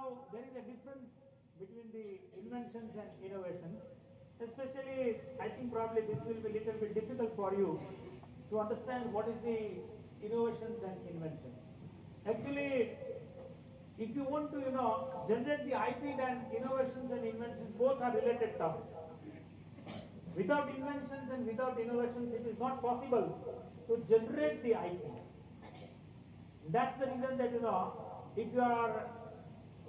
Now, there is a difference between the inventions and innovations. Especially, I think probably this will be a little bit difficult for you to understand what is the innovations and inventions. Actually, if you want to, generate the IP, then innovations and inventions both are related terms. Without inventions and without innovations, it is not possible to generate the IP. That's the reason that, if you are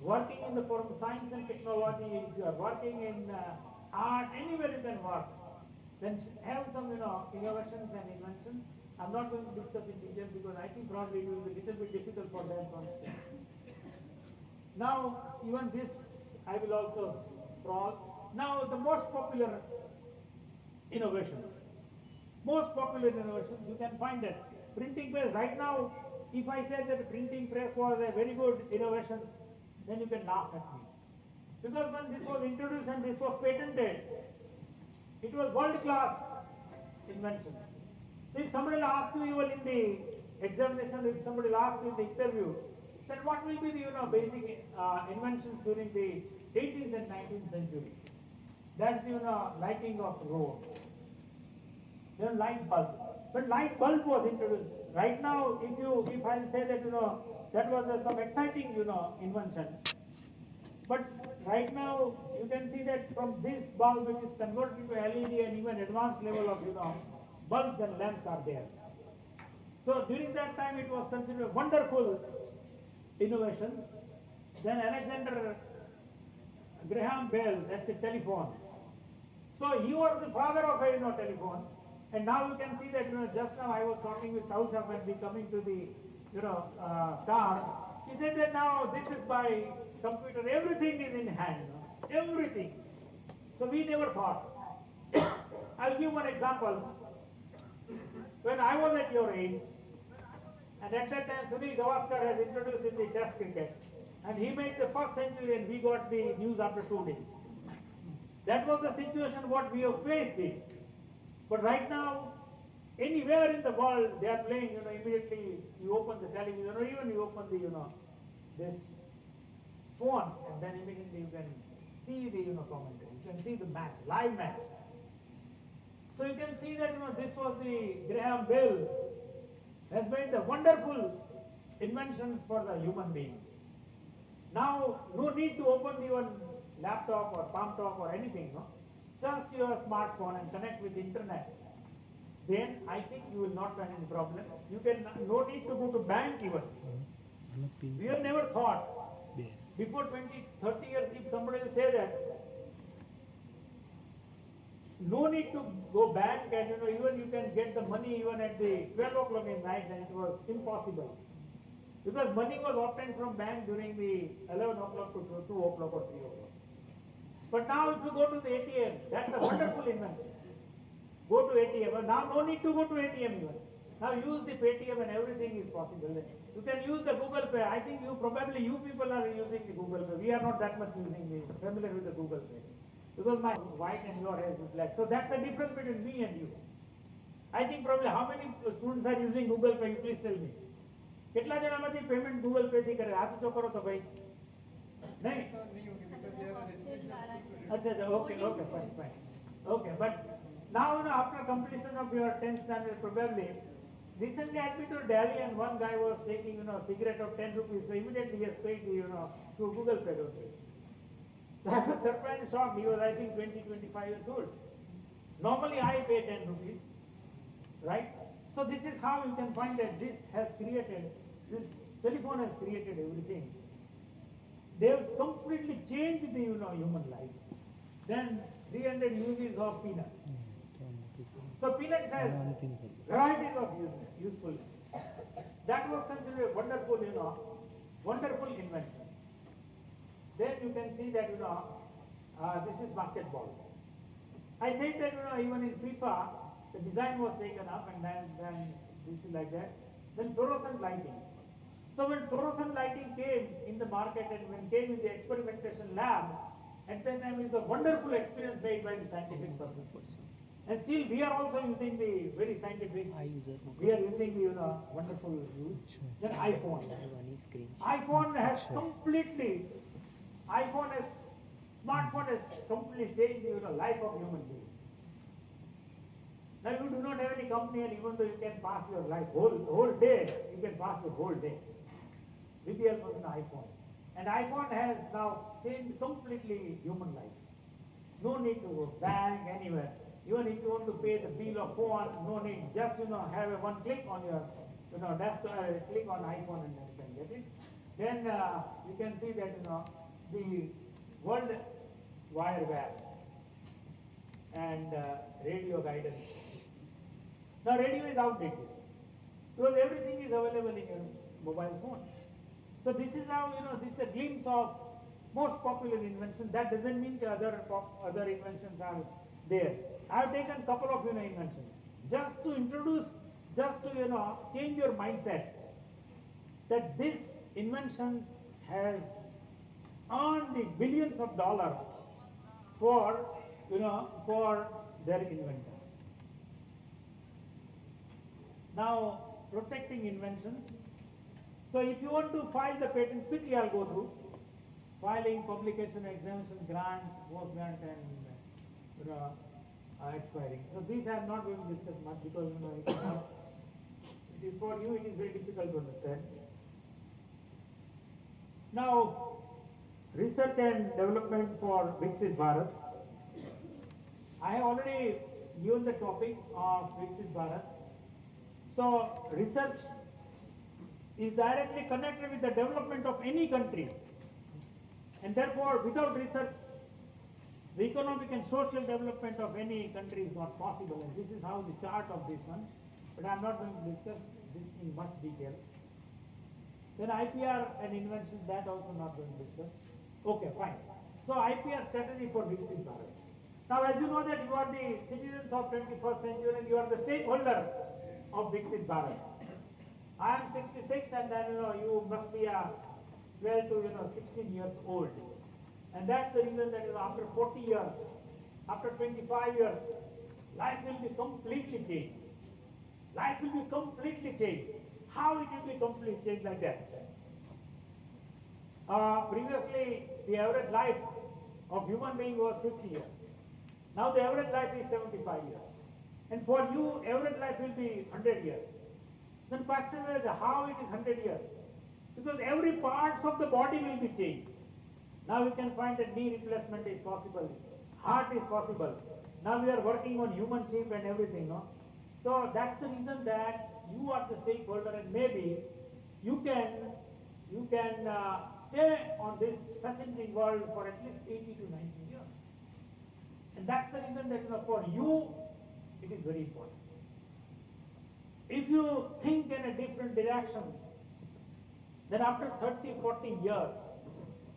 working in the form of science and technology, if you are working in art, anywhere you can work, then have some, innovations and inventions. I'm not going to discuss in detail because I think probably it will be a little bit difficult for them to understand. Now, even this I will also scroll. Now, the most popular innovations. Most popular innovations, you can find it. Printing press, right now, if I say that printing press was a very good innovation, then you can laugh at me. Because when this was introduced and this was patented, it was world-class invention. So if somebody will ask you even in the examination, if somebody will ask you in the interview, then what will be the basic inventions during the 18th and 19th century? That's the lighting of road. Then light bulb. But light bulb was introduced. Right now, if I say that that was some exciting invention. But right now you can see that from this bulb which is converted to LED and even advanced level of bulbs and lamps are there. So during that time it was considered a wonderful innovation. Then Alexander Graham Bell, that's the telephone. So he was the father of a telephone. And now you can see that just now I was talking with Sousa when we coming to the car. He said that now this is by computer, everything is in hand. Everything. So we never thought. I'll give one example. When I was at your age, and at that time Sunil Gavaskar has introduced in the Test cricket, and he made the first century and we got the news after 2 days. That was the situation what we have faced it. But right now, anywhere in the world they are playing, immediately you open the television or even you open the, this phone and then immediately you can see the, commentary. You can see the match, live match. So you can see that, this was the Graham Bell has made the wonderful inventions for the human being. Now, no need to open even laptop or palm top or anything, Just your smartphone and connect with the internet. Then I think you will not find any problem. You can no need to go to bank even. We have never thought. Before 20, 30 years, if somebody will say that, no need to go bank and even you can get the money even at the 12 o'clock in night, and it was impossible. Because money was obtained from bank during the 11 o'clock to 2 o'clock or 3 o'clock. But now if you go to the ATM, that's a wonderful invention. Go to ATM. Now no need to go to ATM even. Now use the Paytm and everything is possible. You can use the Google Pay. I think you people are using the Google Pay. We are not that much familiar with the Google Pay. Because my white and your hair is black. So that's the difference between me and you. I think probably how many students are using Google Pay? You please tell me. કેટલા જણામાંથી payment Google pay થી કરે? હાથ ઊંચો કરો તો ભાઈ. નહીં? अच्छा, okay, fine. Okay, but now after completion of your 10th standard probably, recently I had been to Delhi and one guy was taking cigarette of 10 rupees, so immediately he has paid through Google Pay. So I was surprised and shocked. He was I think 20, 25 years old. Normally I pay 10 rupees, right? So this is how you can find that this telephone has created everything. They have completely changed the human life. Then 300 uses of peanuts. So peanuts has varieties of usefulness. That was considered a wonderful invention. Then you can see that this is basketball. I said that even in FIFA the design was taken up and then this is like that. Then fluorescent lighting. So when fluorescent lighting came in the market and when came in the experimentation lab, at that time it was a wonderful experience made by the scientific person. And still we are also using the very scientific, we are using the wonderful use. Then iPhone. iPhone has completely has completely changed the life of human beings. Now you do not have any company, and even though you can pass your life whole day, you can pass your whole day with the help of an iPhone. And iPhone has now changed completely human life. No need to go bank anywhere. Even if you want to pay the bill of phone, no need. Just have a one click on your desktop, click on iPhone, and then you can get it. Then you can see that the World Wide Web and radio guidance. Now radio is outdated because everything is available in your mobile phone. So this is how this is a glimpse of most popular inventions. That doesn't mean the other inventions are there. I have taken a couple of inventions just to introduce, just to change your mindset that this inventions has earned the billions of dollars for for their inventors. Now, protecting inventions. So if you want to file the patent, quickly I'll go through. Filing, publication, exemption, grant, post grant, and expiring. So these I am not going to discuss much because it is for you, it is very difficult to understand. Now, research and development for Viksit Bharat. I have already given the topic of Viksit Bharat. So research is directly connected with the development of any country, and therefore without research the economic and social development of any country is not possible. And this is how the chart of this one, but I am not going to discuss this in much detail. Then IPR and inventions, that also not going to discuss. Okay, fine. So IPR strategy for Viksit Bharat. Now as you know that you are the citizens of 21st century and you are the stakeholder of Viksit Bharat. I am 66 and then you must be 12 to 16 years old. And that's the reason that after 40 years, after 25 years, life will be completely changed. Life will be completely changed. How it will be completely changed like that? Previously, the average life of human being was 50 years. Now the average life is 75 years. And for you, average life will be 100 years. Then question is how it is 100 years? Because every parts of the body will be changed. Now we can find that knee replacement is possible, heart is possible. Now we are working on human chip and everything, no? So that's the reason that you are the stakeholder, and maybe you can stay on this fascinating world for at least 80 to 90 years. And that's the reason that for you it is very important. If you think in a different direction, then after 30, 40 years,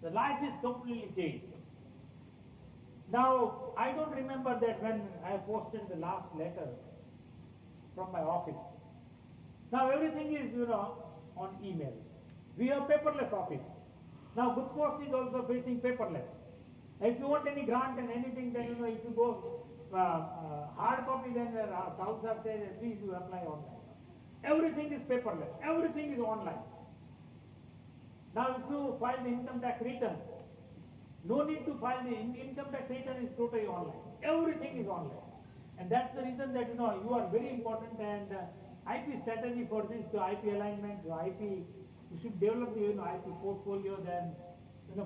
the life is completely changed. Now, I don't remember that when I posted the last letter from my office. Now everything is, on email. We have paperless office. Now GUJCOST is also facing paperless. If you want any grant and anything, then if you go hard copy, then South says, please you apply online. Everything is paperless. Everything is online. Now if you file the income tax return, no need to file the income tax return is totally online. Everything is online. And that's the reason that you are very important, and IP strategy for this, the IP alignment, the IP, you should develop the IP portfolio, then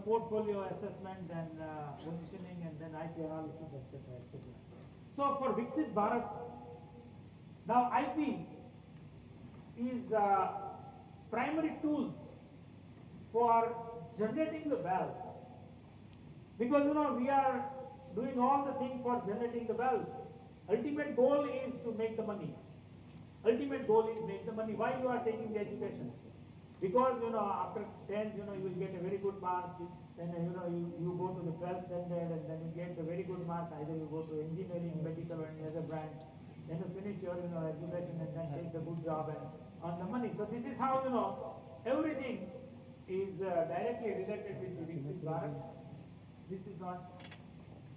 portfolio assessment and positioning, and then IP analysis, etc., etc. So for Viksit Bharat, now IP is primary tools for generating the wealth, because we are doing all the things for generating the wealth. Ultimate goal is to make the money. Ultimate goal is make the money. Why you are taking the education? Because after 10th you will get a very good mark. Then you go to the 12th standard, and then you get a very good mark. Either you go to engineering, medical, or any other branch. Then you finish your education and then take a good job and earn the money. So this is how everything is directly related with the Viksit Bharat. This is not.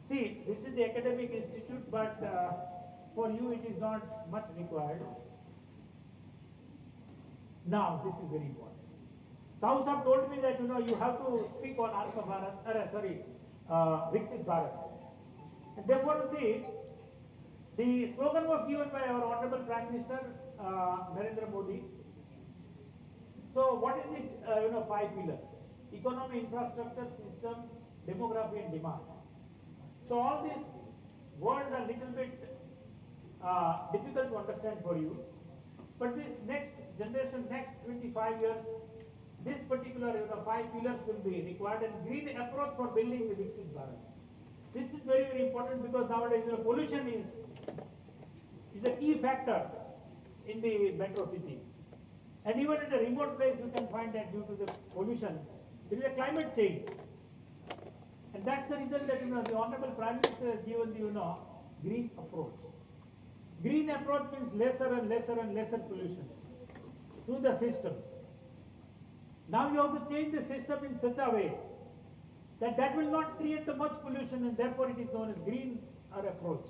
See, this is the academic institute, but for you it is not much required. Now, this is very important. South have told me that you have to speak on Atma Bharat, Viksit Bharat. And therefore, see, the slogan was given by our Honorable Prime Minister Narendra Modi. So, what is the 5 pillars? Economy, infrastructure, system, demography, and demand. So, all these words are little bit difficult to understand for you. But this next generation, next 25 years, this particular 5 pillars will be required, and green approach for building the Viksit Bharat. This is very, very important because nowadays pollution is a key factor in the metro cities. And even at a remote place you can find that due to the pollution, there is a climate change. And that's the reason that the Honorable Prime Minister has given the green approach. Green approach means lesser and lesser and lesser pollution through the systems. Now you have to change the system in such a way that will not create the much pollution, and therefore it is known as green approach.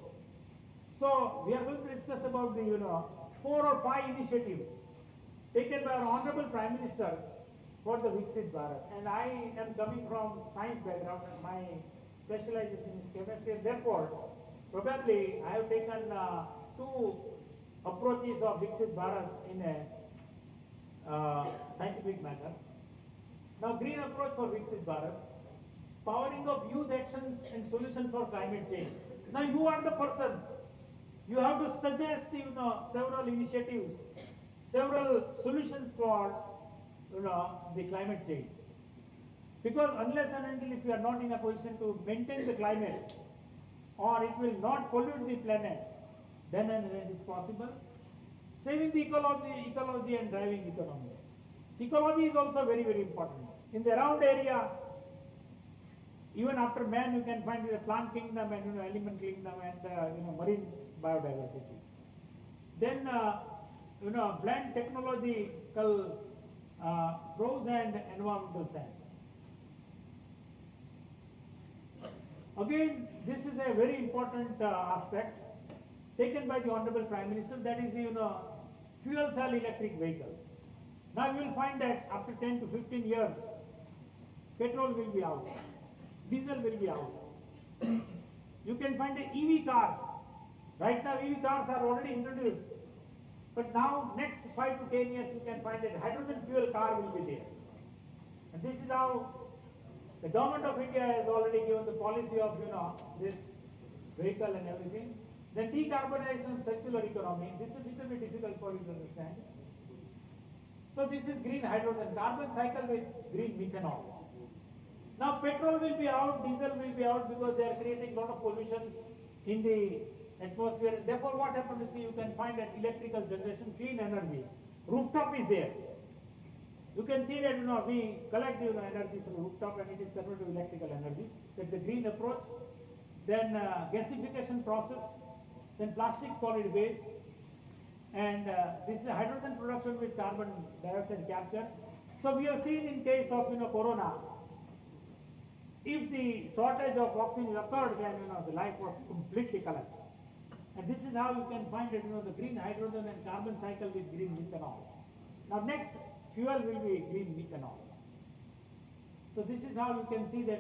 So we are going to discuss about the 4 or 5 initiatives taken by our Honorable Prime Minister for the Viksit Bharat. And I am coming from science background, and my specialization is chemistry, and therefore probably I have taken 2 approaches of Viksit Bharat in a scientific manner. Now, green approach for Viksit Bharat, powering of youth actions and solutions for climate change. Now, you are the person. You have to suggest several initiatives, several solutions for the climate change. Because unless and until if you are not in a position to maintain the climate, or it will not pollute the planet, then and when it is possible. Saving the ecology and driving economy. Ecology is also very, very important. In the around area, even after man, you can find the plant kingdom and element kingdom and marine biodiversity. Then blend technological pros and environmental science. Again, this is a very important aspect taken by the Honorable Prime Minister, that is the fuel cell electric vehicle. Now you will find that after 10 to 15 years, petrol will be out, diesel will be out. You can find the EV cars. Right now EV cars are already introduced. But now next 5 to 10 years you can find that hydrogen fuel car will be there. And this is how the government of India has already given the policy of this vehicle and everything. Then decarbonization, circular economy. This is a little bit difficult for you to understand. So this is green hydrogen, carbon cycle with green methanol. Now petrol will be out, diesel will be out because they are creating a lot of pollutions in the atmosphere. Therefore what happens, you see, you can find that electrical generation, clean energy. Rooftop is there. You can see that we collect the energy through rooftop and it is converted to electrical energy. That's the green approach. Then gasification process, then plastic solid waste, and this is hydrogen production with carbon dioxide capture. So we have seen in case of corona, if the shortage of oxygen occurred, then the life was completely collapsed. And this is how you can find that the green hydrogen and carbon cycle with green methanol. Now next fuel will be green methanol. So this is how you can see that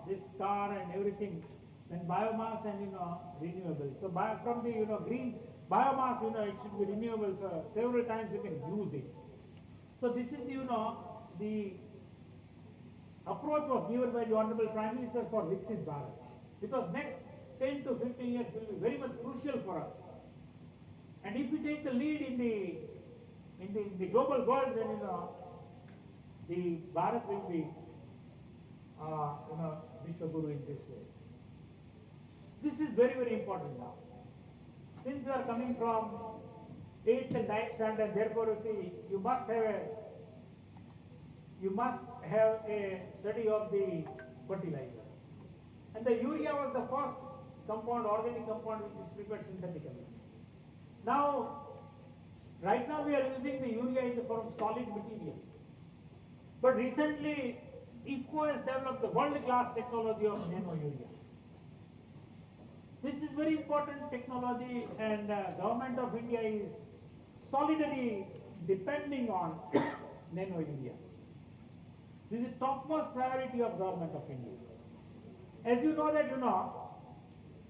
this car and everything, then biomass and renewable. So from the green biomass it should be renewable. So several times you can use it. So this is the approach was given by the Honorable Prime Minister for Viksit Bharat, because next 10 to 15 years will be very much crucial for us. And if we take the lead in the global world, then the Bharat will be Vishwaguru in this way. This is very, very important now. Since you are coming from 8th and 9th standard, therefore you see you must have a study of the fertilizer. And the urea was the first compound, organic compound, which is prepared synthetically. Now, right now we are using the urea in the form of solid material. But recently, IFCO has developed the world-class technology of nano urea. This is very important technology, and Government of India is solidly depending on nano urea. This is topmost priority of Government of India. As you know that,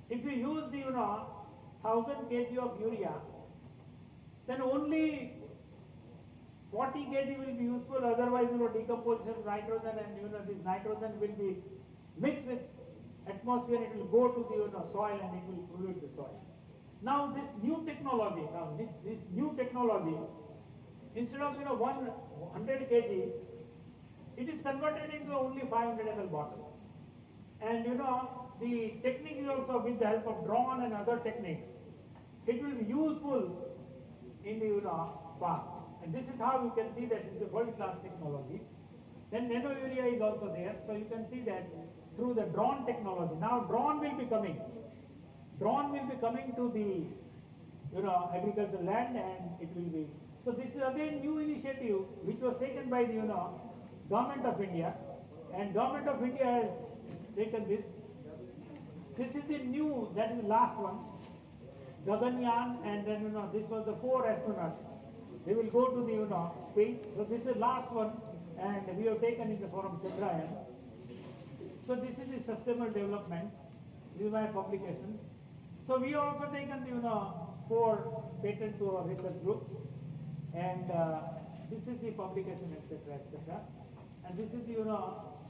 if you use the, 1000 kg of urea, then only 40 kg will be useful, otherwise, decomposition of nitrogen and, this nitrogen will be mixed with atmosphere, it will go to the, soil and it will pollute the soil. Now this new technology, instead of, 100 kg, it is converted into only 500 ml bottle. And, the technique is also with the help of drone and other techniques. It will be useful in the, farm. And this is how you can see that it is a world-class technology. Then nano urea is also there, so you can see that through the drone technology. Now drone will be coming. Drone will be coming to the, agricultural land, and it will be. So this is again new initiative which was taken by the, Government of India, and Government of India has taken this. This is the new, that is the last one, Gaganyaan, and then, this was the 4 astronauts. They will go to the, space. So this is the last one, and we have taken in the form of Chandrayaan. So this is the sustainable development. These are my publications. So we have also taken the, 4 patents to our research group, and this is the publication, etc., etc. And this is the,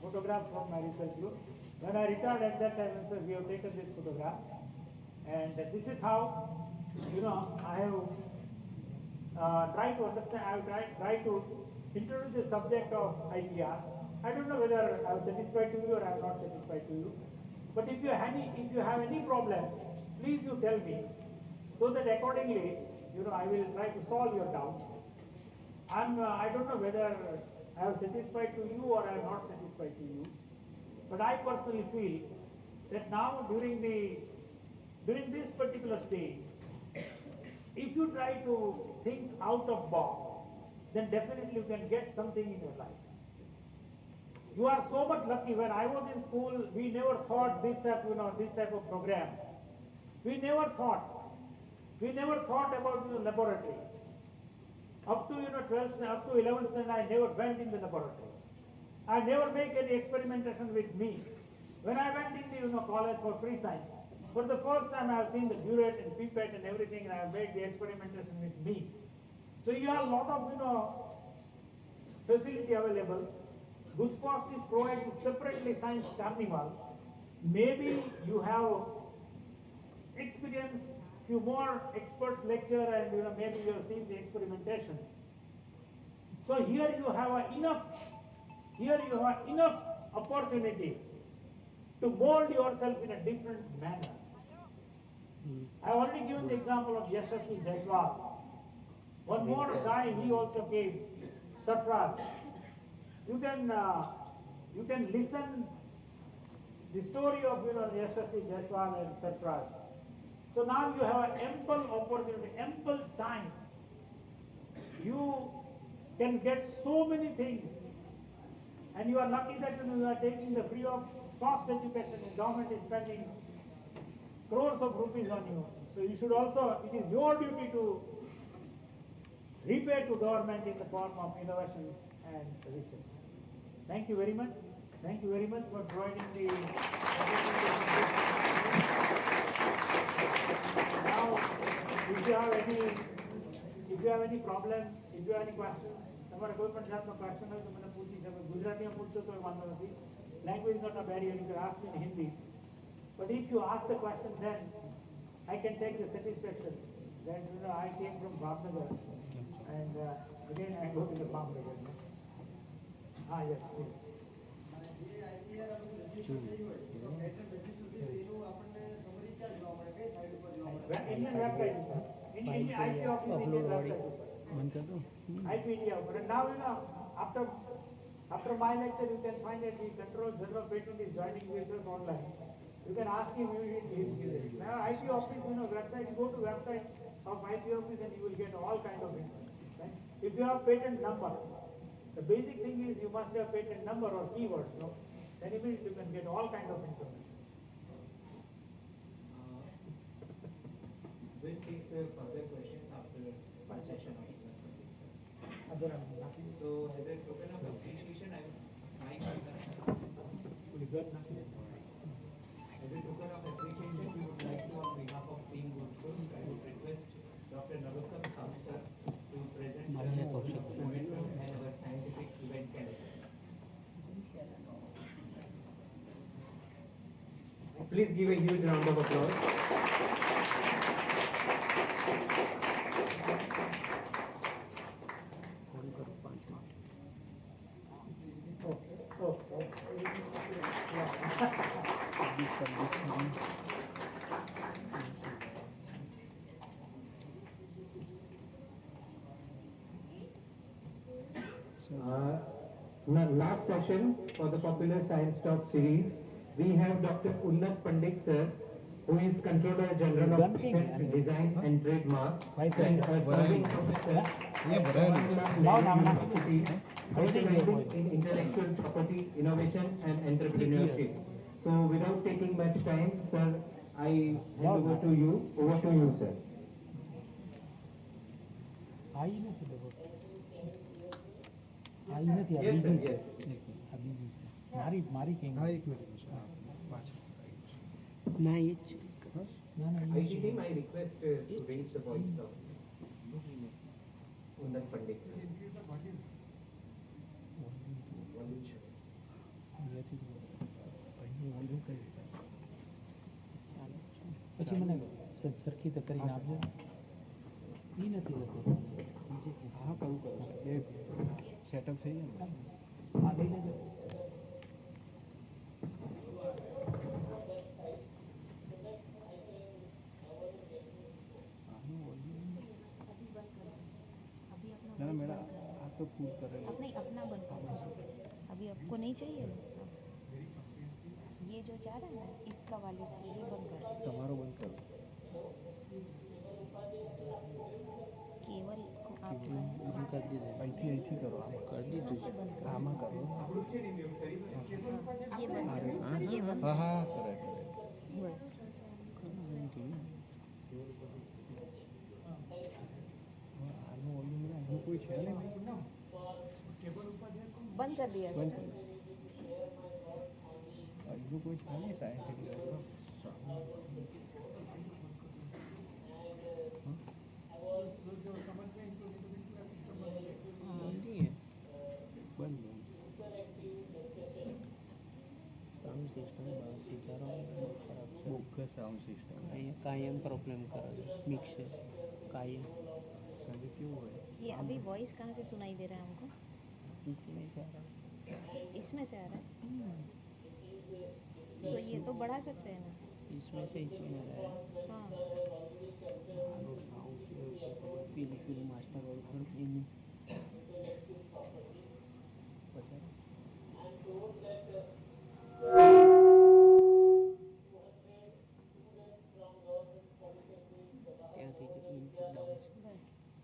photograph from my research group. When I retired at that time, we have taken this photograph, and this is how, I have tried to understand. I have tried to introduce the subject of IPR. I don't know whether I am satisfied to you or I am not satisfied to you. But if you have any problem, please do tell me, so that accordingly, I will try to solve your doubts. I don't know whether I am satisfied to you or I am not satisfied to you. But I personally feel that now during this particular stage, if you try to think out of box, then definitely you can get something in your life. You are so much lucky. When I was in school, we never thought this type of program. We never thought about the laboratory. Up to 12th, up to 11th, and I never went in the laboratory. I never make any experimentation with me. When I went in the college for free science, for the first time I have seen the burette and pipette and everything, and I have made the experimentation with me. So you have a lot of facility available. GUJCOST is providing separately science carnival. Maybe you have experience, few more experts lecture, and maybe you have seen the experimentations. So here you have enough opportunity to mold yourself in a different manner. I have already given the example of Valedictory. One more guy, he also came, Sarfraz. You can listen the story of Valedictory and Sarfraz. So now you have an ample opportunity, ample time. You can get so many things. And you are lucky that you are taking the free of cost education. The government is spending crores of rupees on you. So you should also, it is your duty to repay to government in the form of innovations and research. Thank you very much. Thank you very much for providing the now, if you have any problem, if you have any questions, તમારે કોઈ પણ જાતનો question હોય તો મને પૂછી શકો. ગુજરાતીમાં પૂછશો તો વાંધો નથી. Language is not a barrier. You can ask me in Hindi. But if you ask the question, then I can take the satisfaction that I came from Bhavnagar, and again I go to the Bhavnagar. Yes, please. Indian website. Indian IP office, Indian website. IP India. But now after my lecture, you can find that the Control General Patent is joining with us online. You can ask him. Now IP office, website. You go to website of IP office and you will get all kind of information. Right? If you have patent number, the basic thing is you must have patent number or keywords. No? Then it means you can get all kind of information. We'll take the further questions after one session. So, as a token of appreciation, I might As a token of appreciation, we would like to, on behalf of Team GUJCOST, I would request Dr. Narottam Samsar to present momentum and our scientific event calendar. Please give a huge round of applause. Last session for the Popular Science Talk series, we have Dr. Unnat Pandit sir, who is Controller General of Patent Design and Trademark and a serving professor at University, specializing in intellectual property, innovation and entrepreneurship. So without taking much time, sir, I hand over to you. Over to you, sir. Yes, sir, yes. મારી કેમ IT team, I request to raise the voice of Unnat Pandit sir. પછી મને સરખી રીતે કરીને આપજો એ નથી લખો હા કરું એ સેટઅપ થઈ જાય હા લઈ લેજો ना मेरा आप तो फूल कर रहे नहीं अपना बंद करो अभी आपको नहीं चाहिए ना ये जो जा रहा है ना इसका वाले से ये बंद करो તમારો બંધ કરો केवल आपका બંધ કરી દીધું અહીંથી કરો આમાં કરી દીધું આમાં કરો ये बंद હા હા કરે बस આનું ઓલું આનું કોઈ છે નહીં बंद कर दिया બંધ કરી હજુ કોઈ છે નહીં સાયન્ટિફિક બંધ સાઉન્ડ સિસ્ટમ બસ વિચારો બહુ સાઉન્ડ સિસ્ટમ અહીંયા કાયમ પ્રોબ્લેમ કરે મિક્સર કાયમ कभी क्यों हुआ ये अभी वॉइस कहाँ से सुनाई दे रहा है हमको इसमें से आ रहा है इसमें से आ रहा है तो ये तो बढ़ा सकते हैं ना इसमें से इसमें आ रहा है हाँ पीली मास्टर और फिर इन्हीं पता क्या थी कि इनपुट डाउन बस ठीक है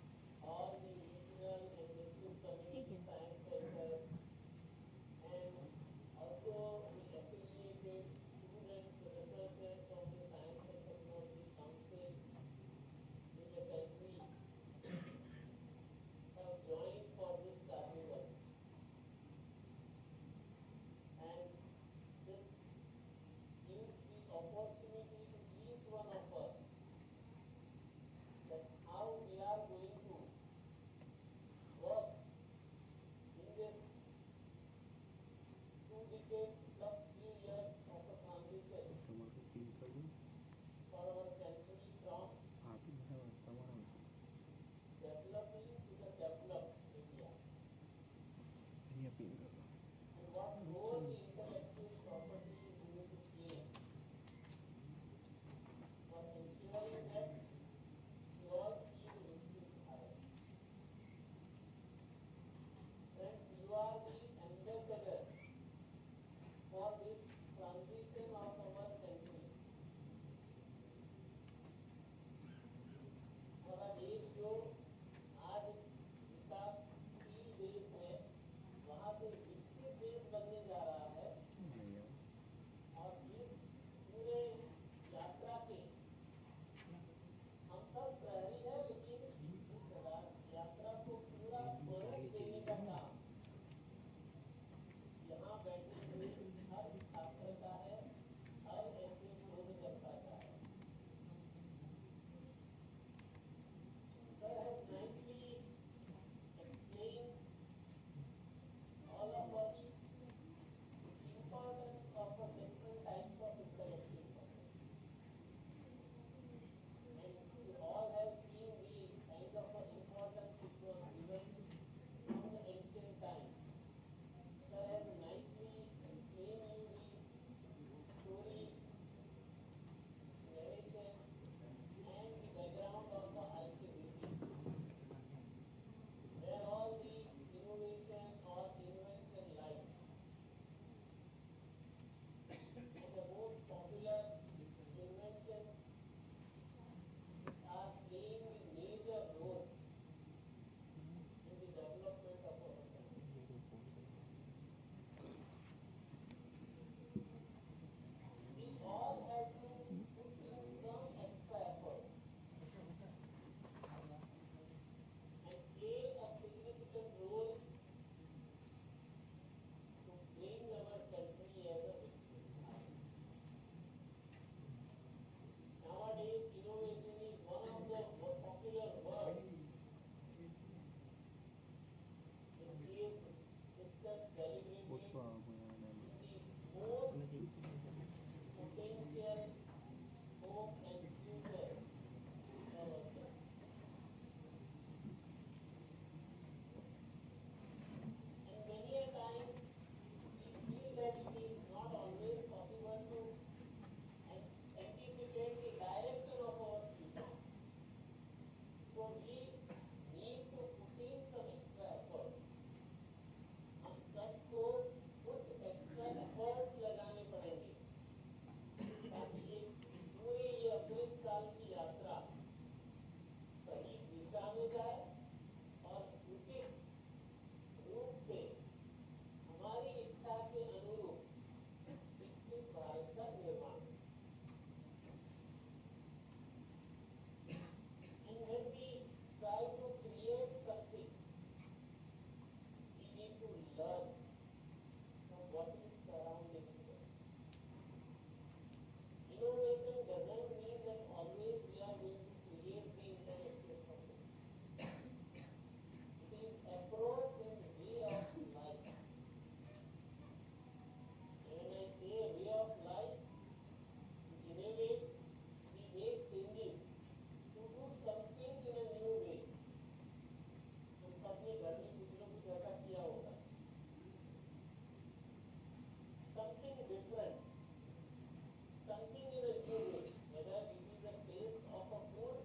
something in a new way, whether it is the taste of a food,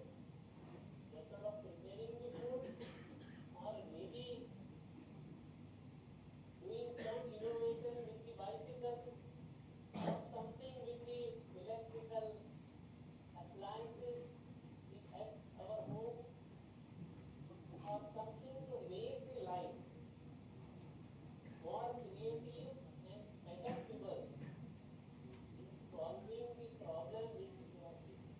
method of preparing the food, or maybe doing some innovation with the bicycle, or something with the electrical appliances at our home, or something to make the life more creative and adaptable in solving the problem which we are facing,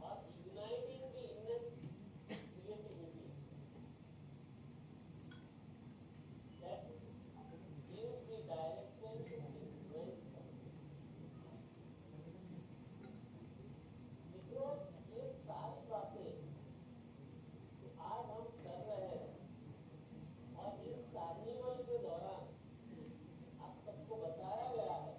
or igniting the inner creativity that gives the direction to influence something. मित्रों, ये सारी बातें आज हम कर रहे हैं और इस कार्निवल के दौरान आप सबको बताया गया है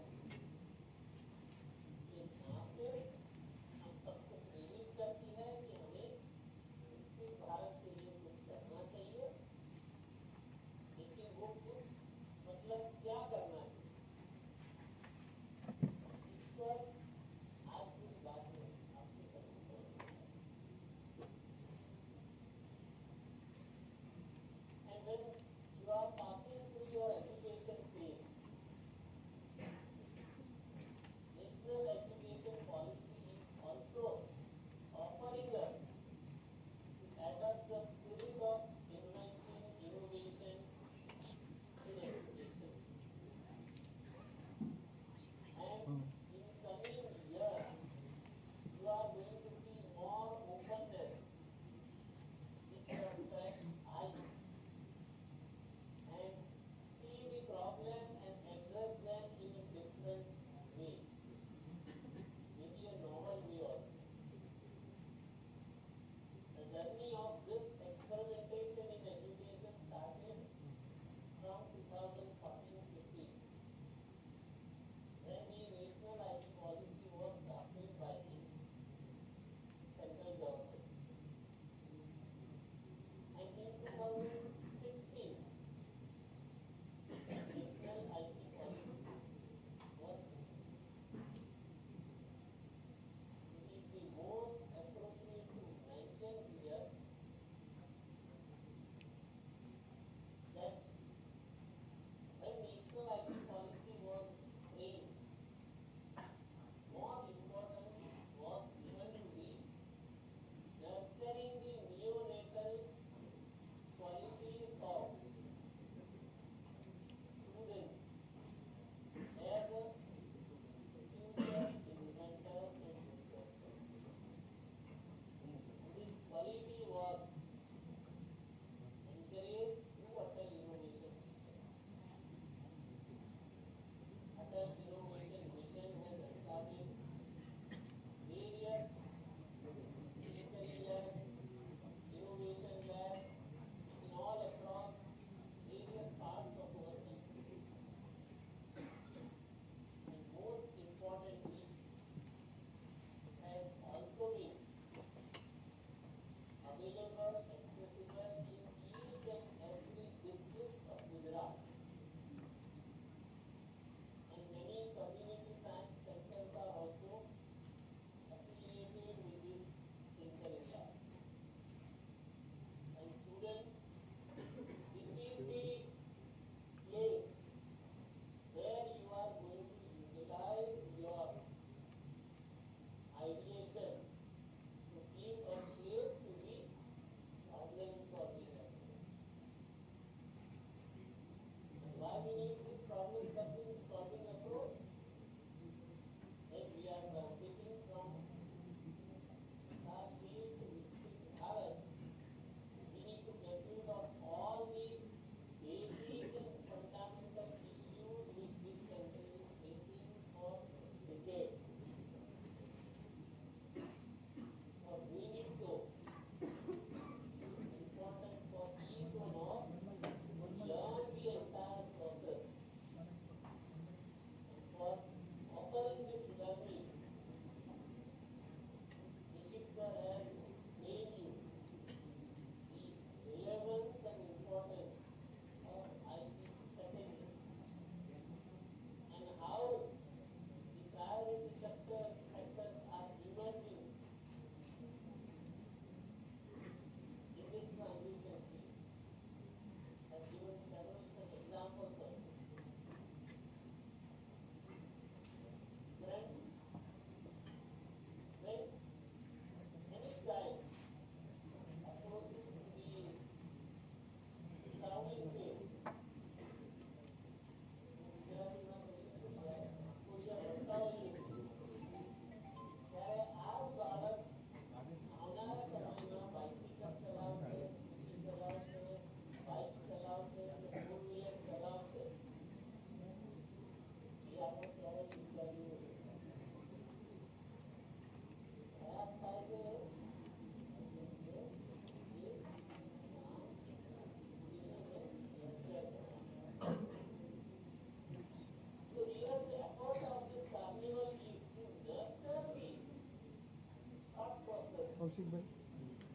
કૌશિકભાઈ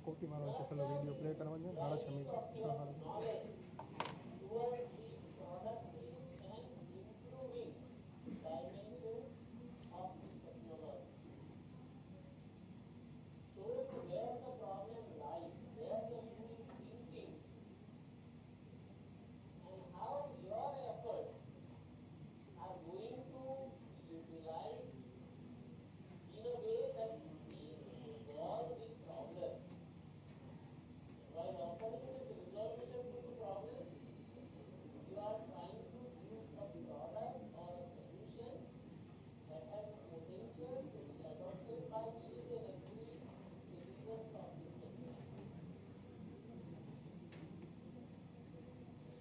કોટી મારો છે પેલો વિડીયો પ્લે કરવા છે 6:30 minute 6:30 towards the productive and improving dimensions of this technology. Showing where the problem lies, where the shoe is pinching, and how your efforts are going to utilize in a way that we resolve this problem. While offering this resolution to the problem, you are trying to use a product or a solution that has potential to be adopted by each and every citizens of this country.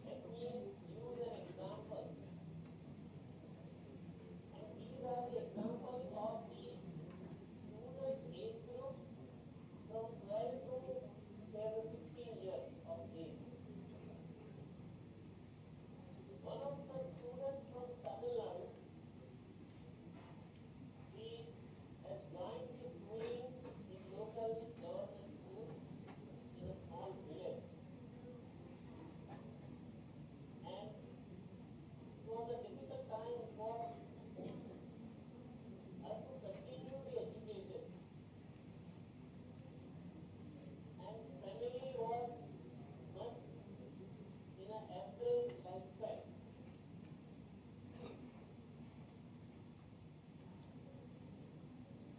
Let me use an example. And these are the examples of the students' age group from 12 to 16 years of age. One of such students from Tamil Nadu, he has joined the schooling in local government school in a small village. And it was a difficult time for us to continue the education. And family was much in an average lifestyle.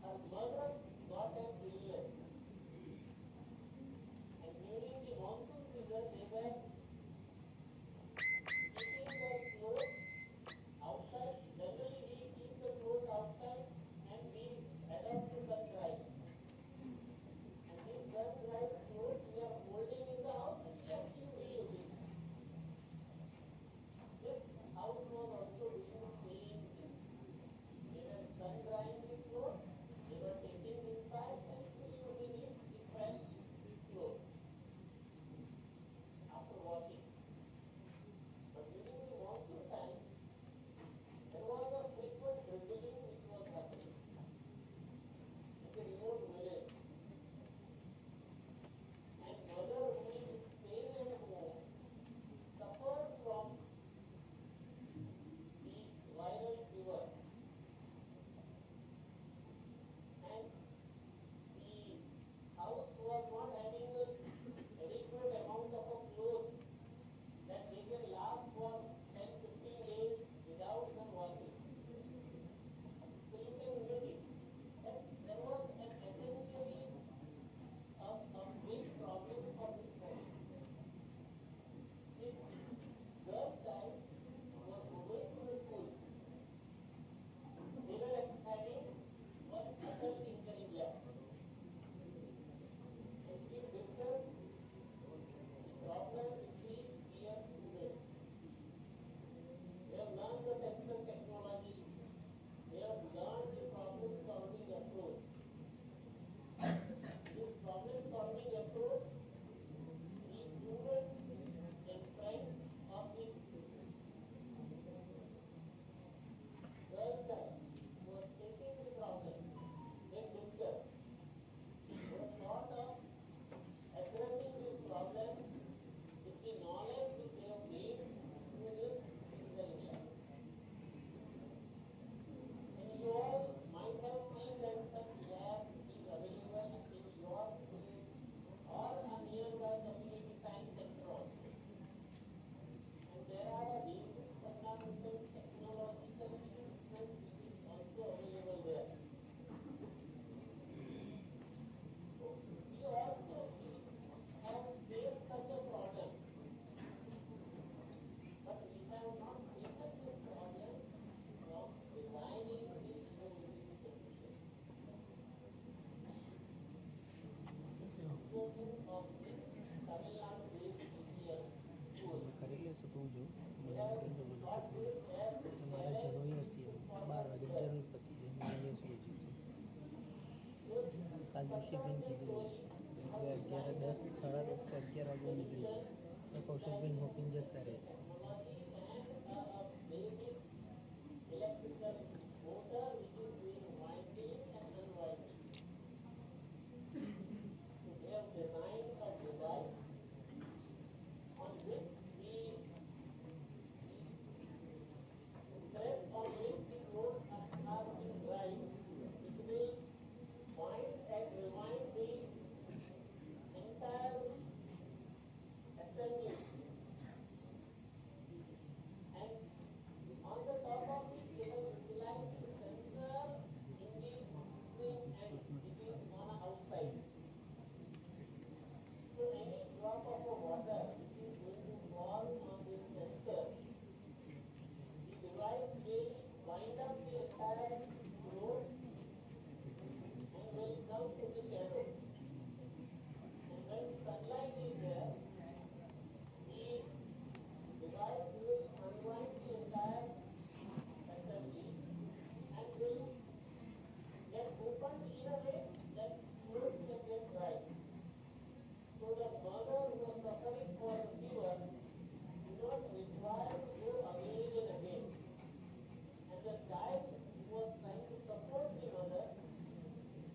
Her mother got a brilliant. And during the monsoon season, they were keeping their clothes outside. Generally, we keep the clothes outside and we adopt to such right. And these such right clothes we are holding in the house and we are keep reusing. This house was also being cleaned. They were sun drying the clothes, they were taking inside and reusing it the fresh clothes after washing. But during the monsoon time, there was a frequent drizzling which was happening in the remote village. And mother who is staying at home suffered from the viral fever. And the house was not having an adequate amount of a clothes that they can last for 10-15 days without them washing. So you can imagine that there was an essentially a big problem for this family. This girl child was going to the school. They were having one adult tinkering lab. And she discussed the problem with the peer students. They have learned the technology. They have learned the problem solving approach. This problem solving approach, the students and friends of this girl child who was facing the problem, they discussed. They thought of addressing this problem with the knowledge which they have gained through this tinkering lab. And you all might have seen that such lab is available in your school or a nearby community science center also. And there are a basic fundamental technological equipment which is also available there. So we also have faced such a problem. But we have not taken this problem from designing the innovative solution. Students of this Tamil Nadu-based ECL school, કરી લેશો તો હું જોઉં they have got this as તમારે જરૂર હતી 12 વાગે જરૂર પતી જાય મારે બેસી કાલ કૌશિકબેન કીધું એટલે 11:10 10:30 કે 11 વાગે હું નીકળી જઈશ તો કૌશિકબેન હોપીને જતા રહે basic electrical motor which is being winding and unwinding. grass grows and will come to the shadow. And when sunlight is there, the device will unwind the entire assembly and will get opened in a way that fluid can get dried. So the mother who was suffering for the fever do not require to go again and again. And the child who was trying to support the mother,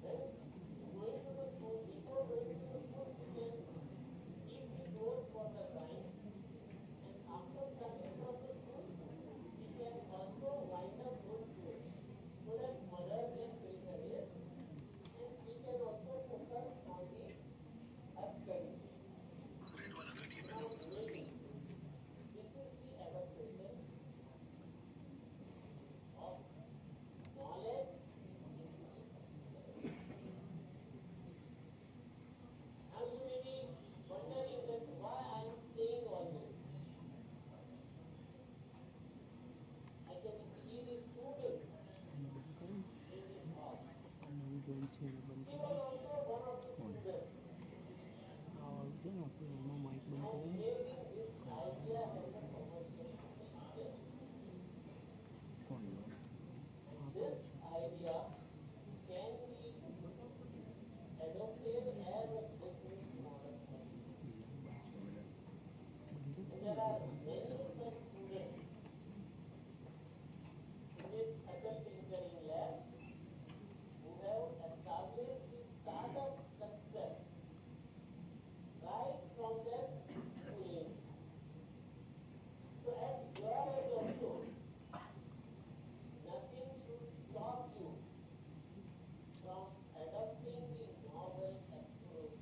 when going to the school, before going to the school, she can keep the dose for the time. And after coming from the school, she can also wind up those doses so that mother can take a rest and she can also focus on the her studies. Now, maybe this is the adaptation of knowledge into the experience. Now you may be wondering that why I am saying all this. I can see the student in this hall. She was also one of the students. Now maybe this idea has a commercial potential. And this idea can be adopted as a business model. And there are many such students in this adult engineering lab who have established the startup concept right from their schooling. So at your age also, nothing should stop you from adopting the novel approach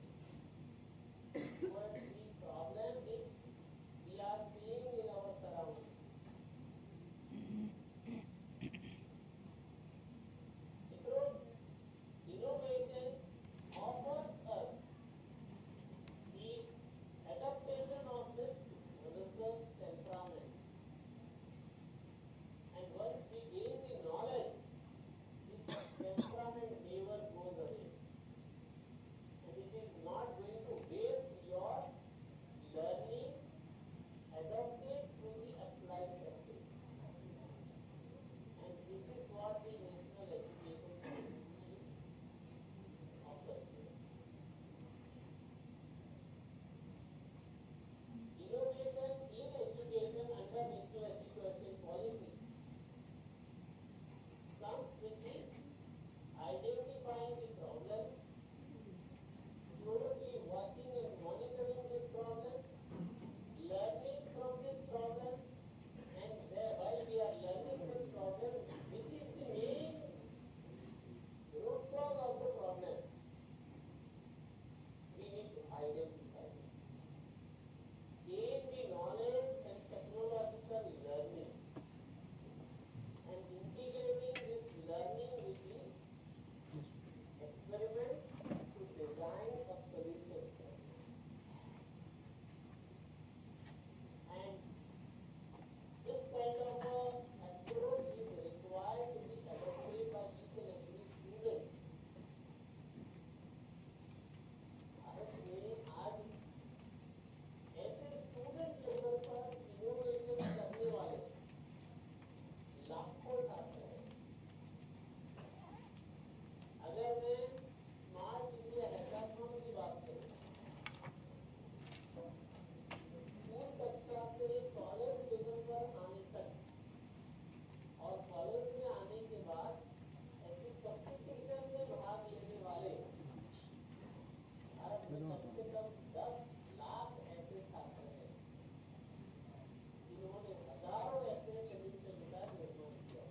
towards the problem which we are seeing in our surroundings. Because innovation offers us the adaptation of this research temperament. And once we gain the knowledge, this temperament never goes away. And it is not going to waste your learning adopted to the applied practice. And this is what the national education policy offers. Innovation in education under national education policy comes with the identifying the problem, closely watching and monitoring this problem, learning from this problem, and while we are learning this problem, which is the main root cause of the problem, we need to identify it. Gain the knowledge and technological learning and integrating this learning with the experiment to design a solution. And this kind of approach is required to be adopted by each and every student. Bharat में आज ऐसे student level पर innovation करने वाले लाखों छात्र हैं। अगर मैं स्मार्ट इंडिया हैकाथॉन की बात करूं, स्कूल कक्षा से कॉलेज लेवल पर आने तक और कॉलेज में आने के बाद ऐसी कंपटीशन में भाग लेने वाले भारत में कम से कम 10 लाख ऐसे छात्र हैं जिन्होंने हजारों ऐसे सेमिस्टर का निर्माण किया।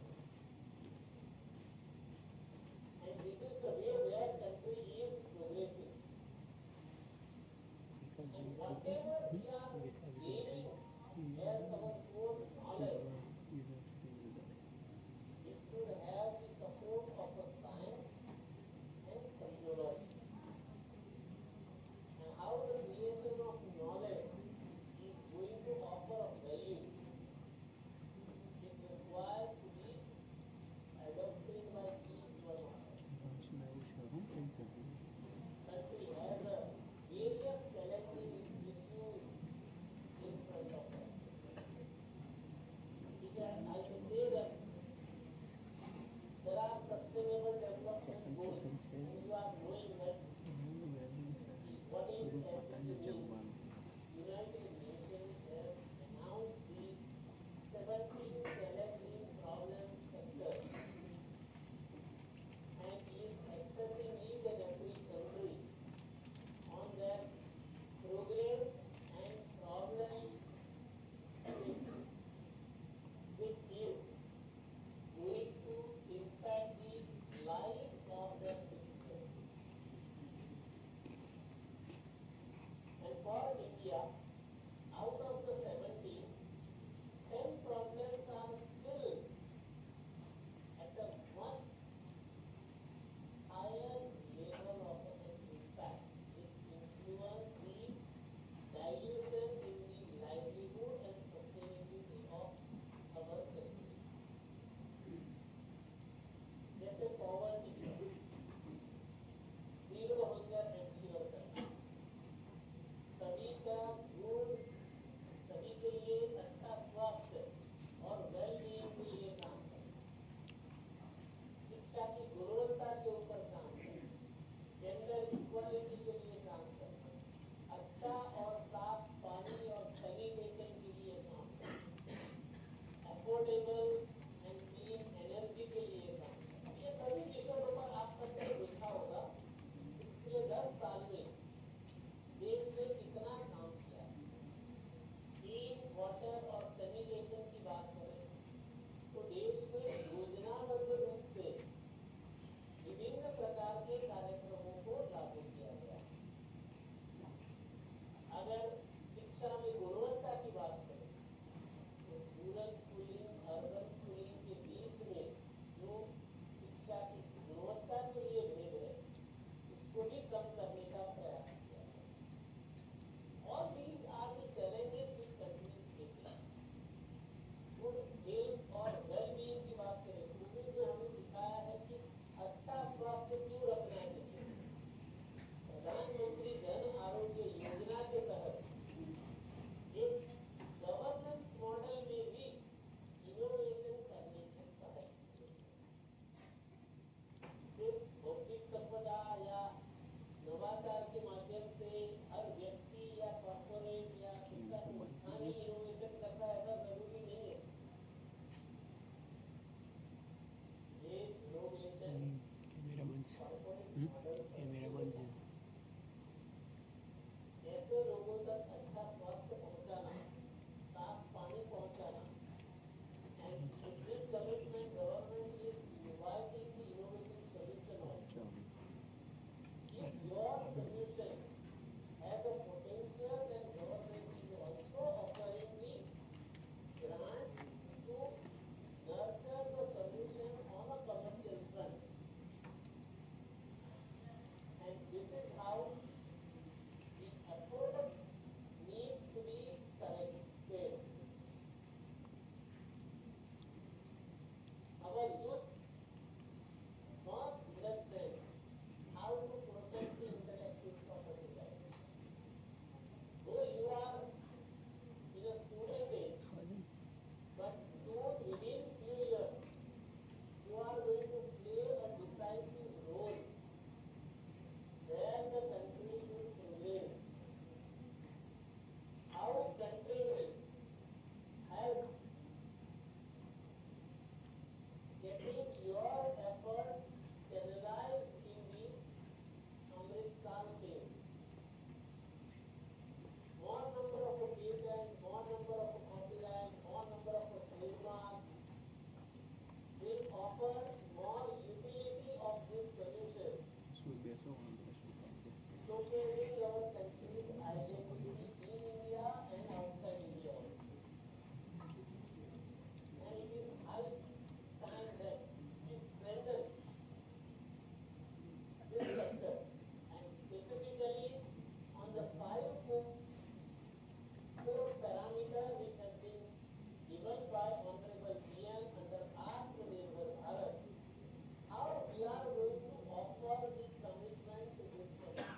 And this is the way where country is progressing. And whatever we are gaining as our core knowledge, it should have the support of a science and technology. And how the creation of knowledge is going to offer value, it requires to be adopted सिर्फ भौतिक संपदा या नवाचार के माध्यम से हर व्यक्ति या कॉर्पोरेट या शिक्षा संस्थान ही इनोवेशन करता है ऐसा जरूरी नहीं है। ये इनोवेशन मेरा मंच ये मेरा मंच है। ऐसे लोगों तक अच्छा स्वास्थ्य पहुंचाना, साफ पानी पहुंचाना, and with this commitment, government is inviting the innovative solution also. If your solution has a potential, then government is also offering the grant to nurture the solution on a commercial front. And this is how the approach needs to be corrected. Our youth must understand how to protect the intellectual property rights. Though you are in a student age, but soon within few years, you are going to play a decisive role where the country should prevail. How country will help getting your effort channelized in the Amritkal phase. More number of patents, more number of copyright, more number of trademarks will offer more utility of this solution, showcasing our country's identity in India and outside India also. And it is high time that we strengthen this sector, and specifically on the five core parameters which have been given by Honorable PM under Atmanirbhar Bharat, how we are going to offer this commitment to this country.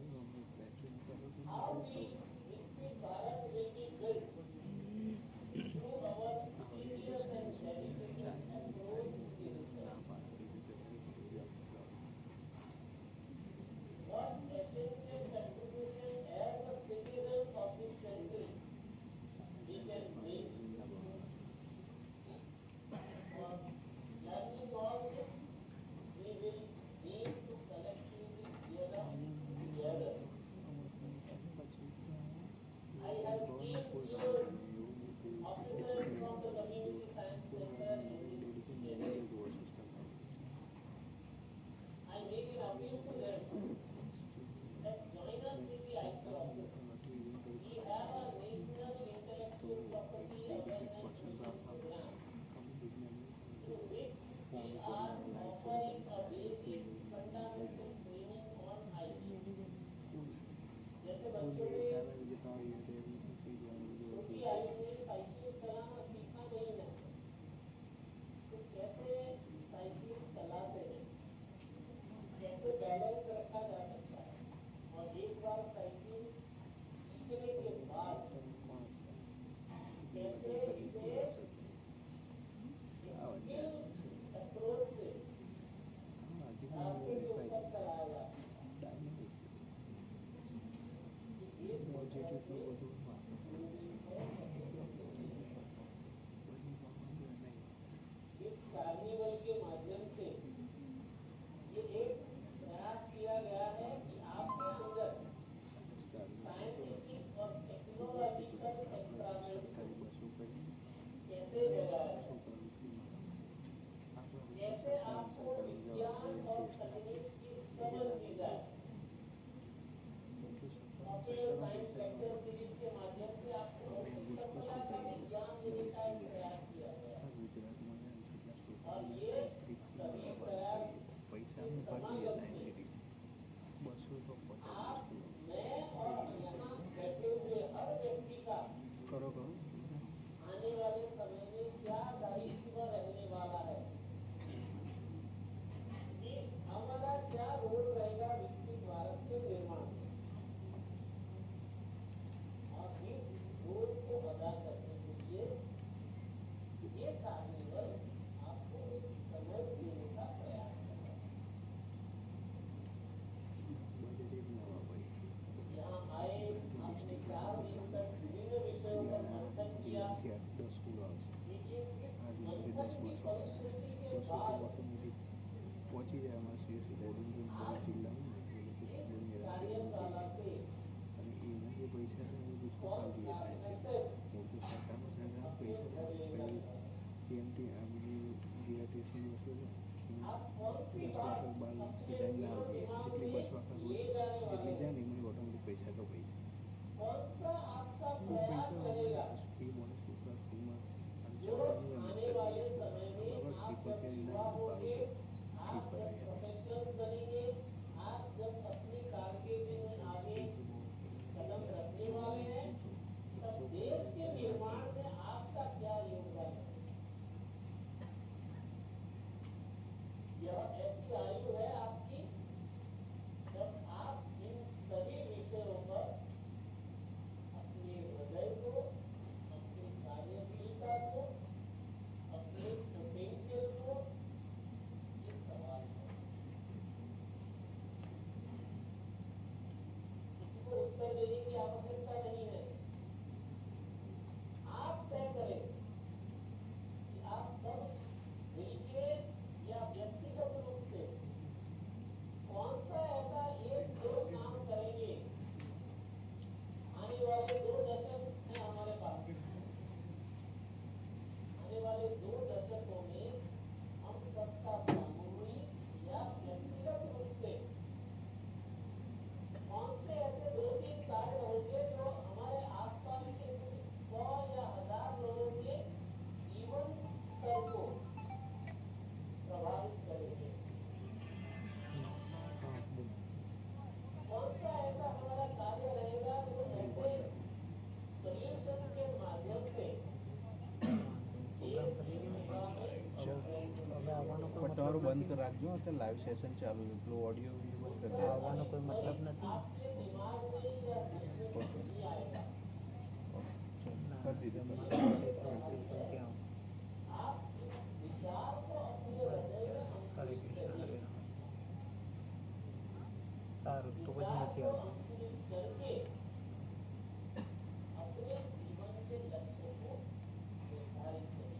How we Viksit Bharat will be built through our serious and dedicated approach to the research. What essential contribution as a citizen of this country we can bring for learning all this, we will need to collectively gear up together. I have seen few officers from the community science center in this case. I make an appeal to them that join us with the IQ office. We have a national intellectual property awareness mission program through which we are offering a basic fundamental training on IT. जैसे बच्चों में छोटी आयु में cycle चलाना सीखना नहीं है, तो कैसे साइकिल चलाते हैं, कैसे बैलेंस रखा जा सकता है, और एक बार साइकिल सीखने के बाद कैसे इसे स्किल अप्रोच से आपके ऊपर चलाया जाता है। इस कार्निवल के माध्यम से ये एक प्रयास किया गया है कि आपके अंदर साइंटिफिक और टेक्नोलॉजिकल एक्सपेरिमेंट कैसे जगाए, कैसे आपको विज्ञान और तकनीक की समझ दी जाए। पॉपुलर साइंस लेक्चर सीरीज के माध्यम से आपको सफलता का विज्ञान देने का एक प्रयास किया गया है, और ये सभी प्रयास आप, मैं और यहाँ बैठे हुए हर व्यक्ति का आने वाले समय में क्या दायित्व रहने वाला है, कि हमारा क्या रोल रहेगा विकसित भारत के निर्माण में, और इस रोल को अदा करने के लिए ये कार्निवल आपको एक समझ देने का प्रयास कर रहा है। यहाँ आए, आपने 4 दिन तक विभिन्न विषयों पर मंथन किया, लेकिन इस मंथन की फलश्रुति के बाद आप इस कार्यशाला से कौन सा मैसेज अपने घर ले गए, आप कौन सी बात अपने दिमाग में ले जाने वाले हैं, कौन सा आपका प्रयास रहेगा जो आने वाले समय में आप जब युवा होंगे, आप जब प्रोफेशनल बनेंगे, आप जब अपनी कारकिर्दी में आगे कदम रखने वाले हैं, तब देश के निर्माण में आपका क्या योगदान है। यह ऐसी आयु है आपकी जब आप इन सभी विषयों पर अपने हृदय को, अपनी कार्यशीलता को, अपने पोटेंशियल को इस्तेमाल करें। किसी को उत्तर देने की आवश्यकता नहीं है, आप तय करें कि आप सब मिलके या व्यक्तिगत रूप से कौन सा ऐसा एक दो काम करेंगे। आने वाले 2 दशक हैं हमारे पास, आने वाले 2 दशकों में हम सबका सामूहिक या व्यक्तिगत रूप से कौन से ऐसे 2-3 कार्य होंगे जो हमारे आसपास के 100 या 1000 लोगों के जीवन स्तर को प्रभावित करेंगे। कौन सा ऐसा हमारा कार्य रहेगा जो ऐसे सॉल्यूशन के माध्यम से પટારો બંધ કરી રાખજો, લાઈવ સેશન ચાલુ છે, પેલું ઓડિયો વિડિયો બંધ કરી દે. આવવાનો કોઈ મતલબ નથી. સારું તો પછી નથી આવતું. करके अपने जीवन के लक्ष्य को निर्धारित करें।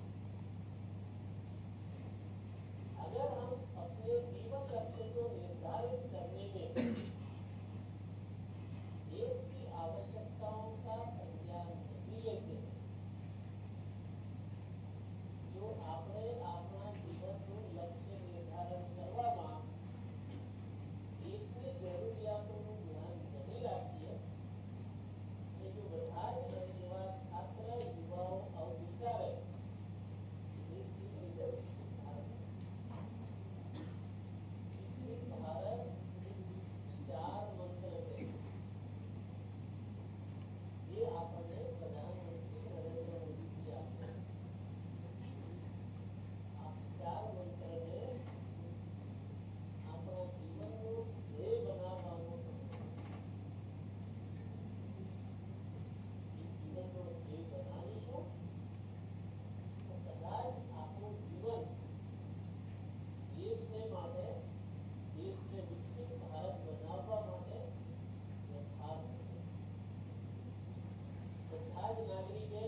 अगर हम अपने जीवन लक्ष्य को निर्धारित करने में देश की आवश्यकताओं का संज्ञान नहीं लेते हैं, जो આપણે આપણા જીવનનું લક્ષ્ય નિર્ધારણ કરવામાં દેશની જરૂરિયાતોનું ધ્યાન નહીં રાખીએ, એ જો બધા જ નવયુવાન છાત્ર યુવાઓ આવું વિચારે, દેશની અંદર વિકસિત ભારત વિચાર મંત્ર છે, જે આપણને પ્રધાનમંત્રી નરેન્દ્ર મોદીજી આપે. આ વિચાર મંત્રને આપણા જીવનનું ધ્યેય બનાવવાનું એ જીવનનો ધ્યેય બનાવીશું તો કદાચ આપણું જીવન દેશને માટે, દેશને વિકસિત ભારત બનાવવા માટે યથાર્થ છે. બધા જ નાગરિકે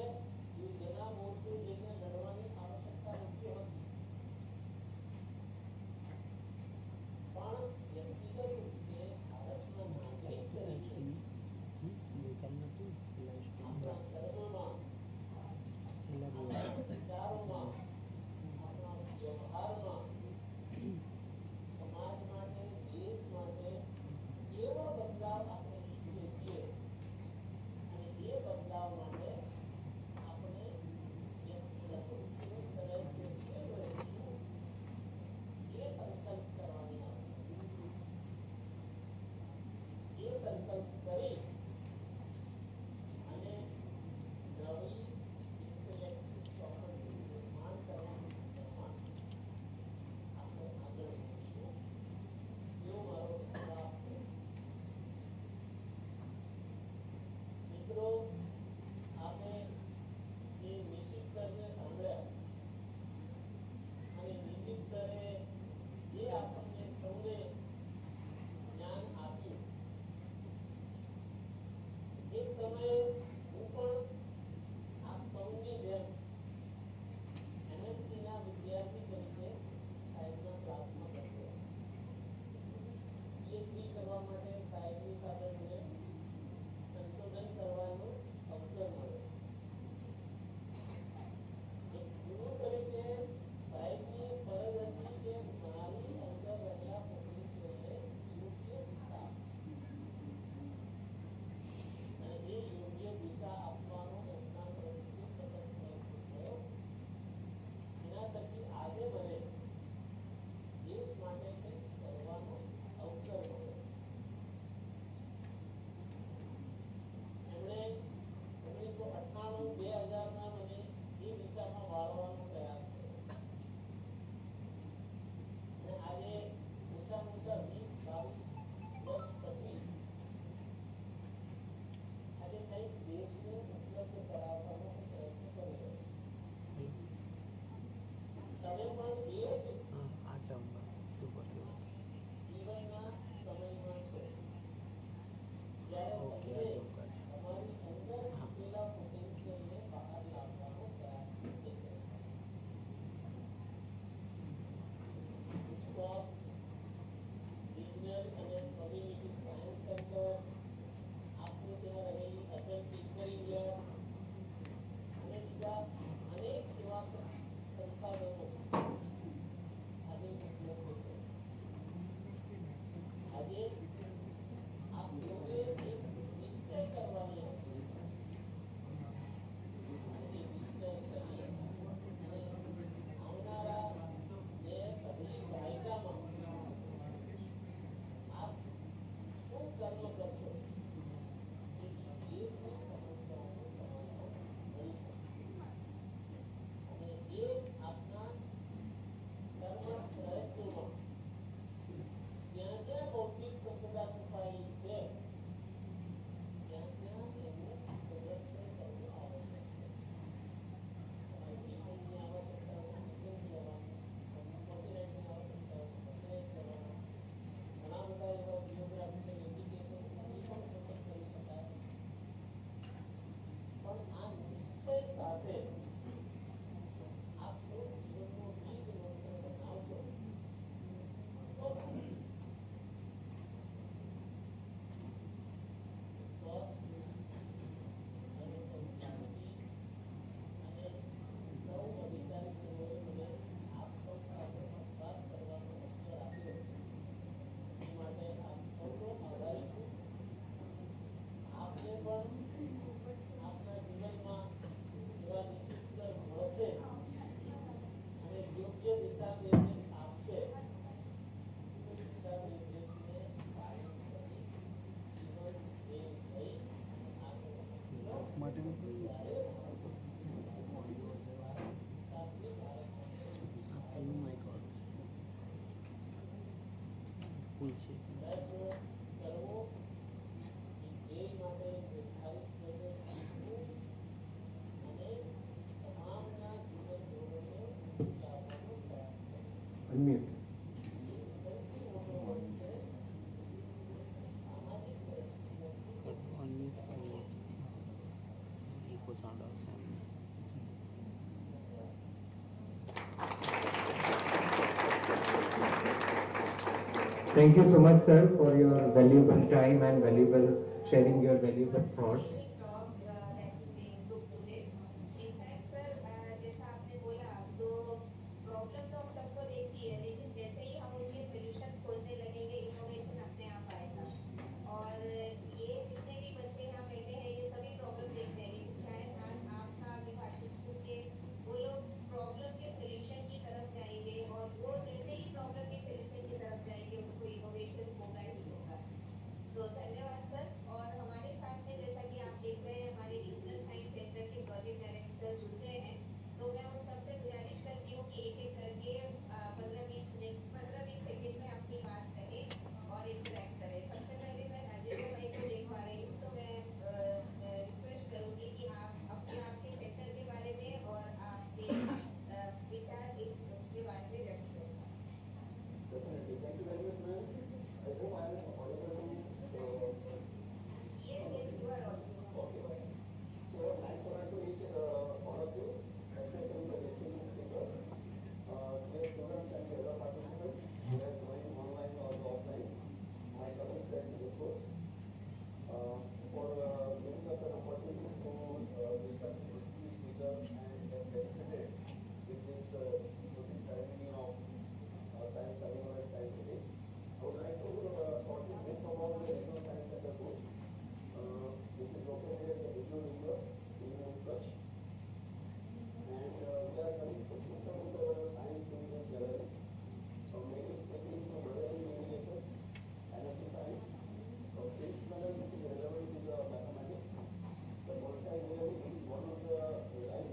યોજના મોરચો લઈને લડવાની આવશ્યકતા નથી હોતી, પણ વ્યક્તિગત રીતે ભારતના નાગરિક તરીકે આપણા ધર્મમાં, આપણા વિચારોમાં, આપણા વ્યવહારમાં સમાજ માટે, દેશ માટે એવો બદલાવ આપણે ઈચ્છીએ છીએ, અને એ બદલાવ માટે આપણે વ્યક્તિગત રીતે દરેક વ્યક્તિએ રહીશું, એ સંકલ્પ કરવાની આવશે. એ સંકલ્પ કરી અને નવી ઇન્ટેલેક્ચ્યુઅલ પ્રોપર્ટીનું નિર્માણ કરવાની દિશામાં આપણે આગળ વધીશું, એવો મારો પ્રયાસ છે. મિત્રો, આપણે જે નિશ્ચિત કરીને સાંભળ્યા અને નિશ્ચિત કરે જે આપણને સૌને જ્ઞાન આપ્યું, એક સમયે હું પણ આ સૌની જેમ MSc ના વિદ્યાર્થી તરીકે સાહેબના ક્લાસમાં બેઠો. PhD કરવા માટે સાહેબની સાથે મને સંશોધન કરવાનો અવસર મળ્યો. એક ગુરુ તરીકે સાહેબની ફરજ હતી કે મારી અંદર રહેલા પોટેન્શિયલને યોગ્ય દિશા અને એ યોગ્ય Unmute. Thank you so much, sir, for your valuable time and valuable sharing your valuable thoughts. talk that we took today. In fact, sir, जैसा आपने बोला तो प्रॉब्लम तो हम सबको देखती है, लेकिन जैसे ही हम उसके सॉल्यूशंस खोजने लगेंगे, इनोवेशन अपने आप आएगा। और ये जितने भी बच्चे यहाँ बैठे हैं, ये सभी प्रॉब्लम देखते हैं, लेकिन शायद आज आपका अभिभाषण सुन के वो लोग प्रॉब्लम के सॉल्यूशन की तरफ जाएंगे, और वो जैसे ही प्रॉब्लम के सॉल्यूशन की तरफ जाएंगे, उनको इनोवेशन होगा ही होगा। तो धन्यवाद सर। और हमारे साथ में जैसा कि आप देख रहे हैं, हमारे रीजनल साइंस सेंटर के प्रोजेक्ट डायरेक्टर जुड़ गए हैं, तो मैं उन सबसे गुजारिश करती हूँ कि एक एक करके 15-20 सेकंड में अपनी बात कहें और इंटरेक्ट करें। सबसे पहले मैं राजेंद्र भाई को देख पा रही हूँ, तो मैं रिक्वेस्ट करूंगी कि आप अपने आपके सेंटर के बारे में और आपके विचार इसके बारे में व्यक्त करें। Definitely. Thank you very much, ma'am. I hope I am audible to. Yes, you are on. Okay. So thanks for to each all of you, especially the distinguished speakers, dear students and the other participants who are joining online or offline. My colleagues at the course for giving us an opportunity to listen to distinguished speakers and get benefited with this closing ceremony of Science Carnival at Science City. I would like to shortly brief about the Regional Science Center course, which is located at the Regional River in Kutch. And we are running 6 different science division galleries, mainly taking into marine radiation, energy science, physics level which is relevant to the mathematics. The bonsai engineering is one of the life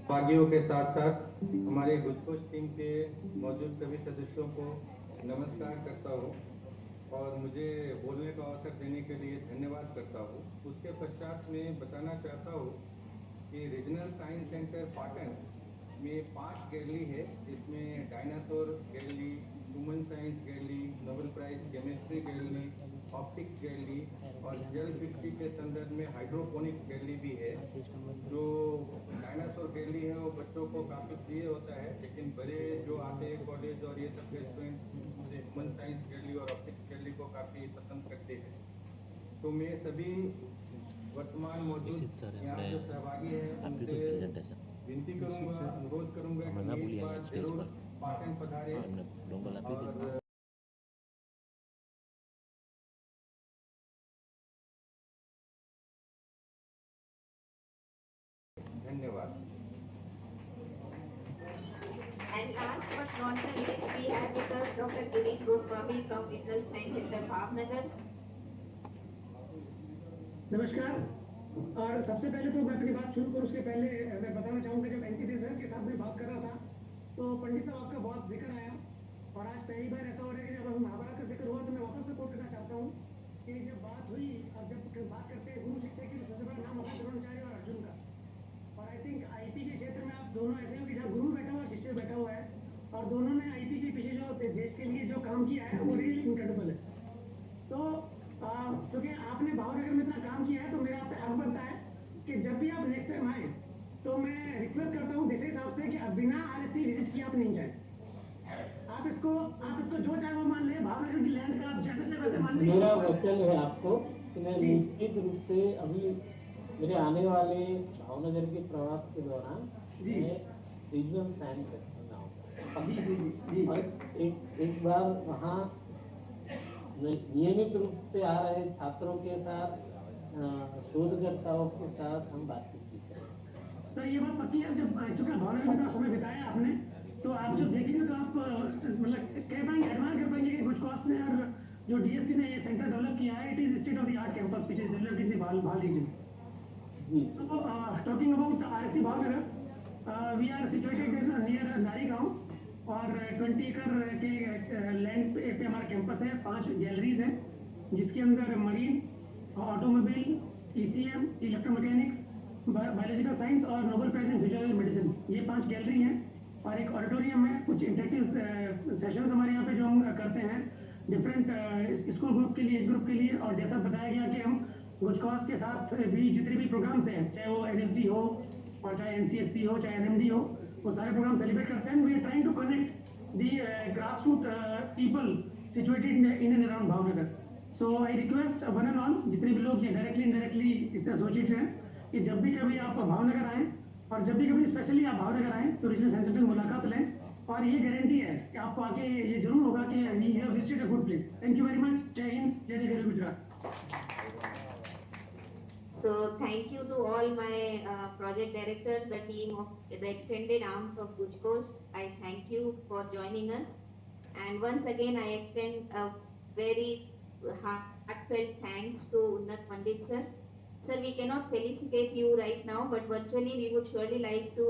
भागियों के साथ साथ हमारे गुजकोस्ट team के मौजूद सभी सदस्यों को नमस्कार करता हूँ और मुझे बोलने का अवसर देने के लिए धन्यवाद करता हूँ। उसके पश्चात मैं बताना चाहता हूँ कि रीजनल साइंस सेंटर पाटन में 5 गैलरी है, जिसमें dinosaur gallery, human science gallery, Nobel prize chemistry gallery, optics gallery और जल फिजिक्स के संदर्भ में हाइड्रोपोनिक्स गैलरी भी है। जो डायनासोर गैलरी है वो बच्चों को काफ़ी प्रिय होता है, लेकिन बड़े जो आते हैं कॉलेज और ये सब के स्टूडेंट ह्यूमन साइंस गैलरी और ऑप्टिक्स गैलरी को काफ़ी पसंद करते हैं। तो मैं सभी वर्तमान मौजूद यहाँ जो सहभागी हैं उनसे विनती करूँगा, अनुरोध करूँगा कि एक बार जरूर पाटन पधारे और धन्यवाद। And last but not the least, we have with us Dr. Girish Goswami from Regional Science Center, Bhavnagar. नमस्कार। और सबसे पहले तो मैं अपनी बात शुरू करूँ उसके पहले मैं बताना चाहूँगा, जब एनसीटी सर के साथ में बात कर रहा था तो पंडित साहब आपका बहुत जिक्र आया और आज पहली बार ऐसा हो रहा है कि जब महाभारत का जिक्र हुआ तो मैं वापस से कोट करना चाहता हूँ कि जब बात हुई और जब बात करते हैं गुरु शिष्य की, सबसे बड़ा नाम होगा द्रोणाचार्य और अर्जुन का। और आई थिंक आईटी के क्षेत्र में आप दोनों ऐसे हो कि जहाँ गुरु बैठा हुआ है, शिष्य बैठा हुआ है और दोनों ने आईटी के पीछे जो देश के लिए जो काम किया है वो रियली इनक्रेडिबल है। तो क्योंकि आपने भावनगर में इतना काम किया है तो मेरा आप पे हक बनता है कि जब भी आप नेक्स्ट टाइम आए तो मैं रिक्वेस्ट करता हूँ जैसे हिसाब से कि अब बिना आरएससी विजिट किए आप नहीं जाए। आप इसको जो चाहे वो मान ले, भावनगर की लैंड का आप जैसे चाहे वैसे मान ले। मेरा वचन है आपको कि मैं निश्चित रूप से अभी मेरे आने वाले भावनगर के प्रवास के दौरान मैं रीजनल साइंस बनाऊंगा और एक बार वहाँ नियमित रूप से आ रहे छात्रों के साथ, शोधकर्ताओं के साथ हम बातचीत की करें। सर ये बात पक्की है, जब चूंकि भावनगर में इतना समय बिताया आपने तो आप जब देखेंगे तो आप मतलब कह पाएंगे, एडमायर कर पाएंगे कि गुजकोस्ट ने और जो डीएसटी ने ये सेंटर डेवलप किया है, it is state of the art campus which is developed in the Bhal region. So talking about RSC Bhavnagar, we are situated near Narigaon और 20 एकड़ के लैंड पे हमारा कैंपस है। 5 गैलरीज हैं जिसके अंदर marine, automobile, ECM, electromechanics, biological science और Nobel prize in physiology medicine, ये 5 गैलरी हैं। और एक ऑडिटोरियम में कुछ इंटरेक्टिव सेशंस हमारे यहाँ पे जो हम करते हैं डिफरेंट स्कूल ग्रुप के लिए, एज ग्रुप के लिए। और जैसा बताया गया कि हम गुजकोस्ट के साथ भी जितने भी प्रोग्राम्स हैं, चाहे वो NSD हो और चाहे NCSC हो, चाहे NMD हो, वो सारे प्रोग्राम सेलिब्रेट करते हैं। We are trying to connect the grass root people situated in and around Bhavnagar. So I request one and all, जितने भी लोग ये डायरेक्टली इनडायरेक्टली इससे एसोसिएटेड हैं, कि जब भी कभी आप भावनगर आएँ और जब भी कभी स्पेशली आप भावनगर आएँ तो रीजनल साइंस सेंटर में मुलाकात लें। और ये गारंटी है कि आपको आके ये जरूर होगा कि we have visited a good place. Thank you very much. जय हिंद, जय जय Garvi Gujarat. So thank you to all my project directors, the team of the extended arms of GUJCOST. I thank you for joining us. And once again, I extend a very heartfelt thanks to Unnat Pandit sir. Sir, we cannot felicitate you right now, but virtually we would surely like to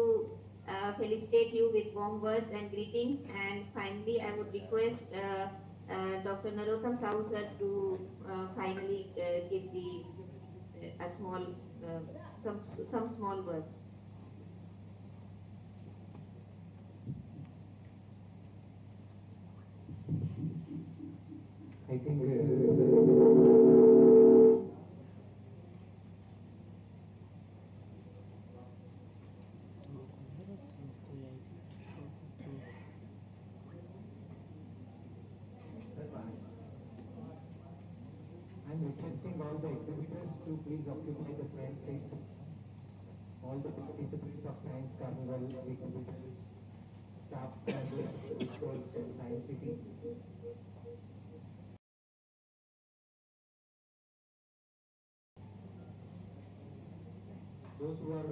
felicitate you with warm words and greetings. And finally, I would request Dr. Narottam Sahu sir to finally give the a small some small words. I think I'm requesting all the exhibitors to please occupy the front seats. All the participants of Science Carnival, exhibitors, staff members, Coast and Science City. Those who are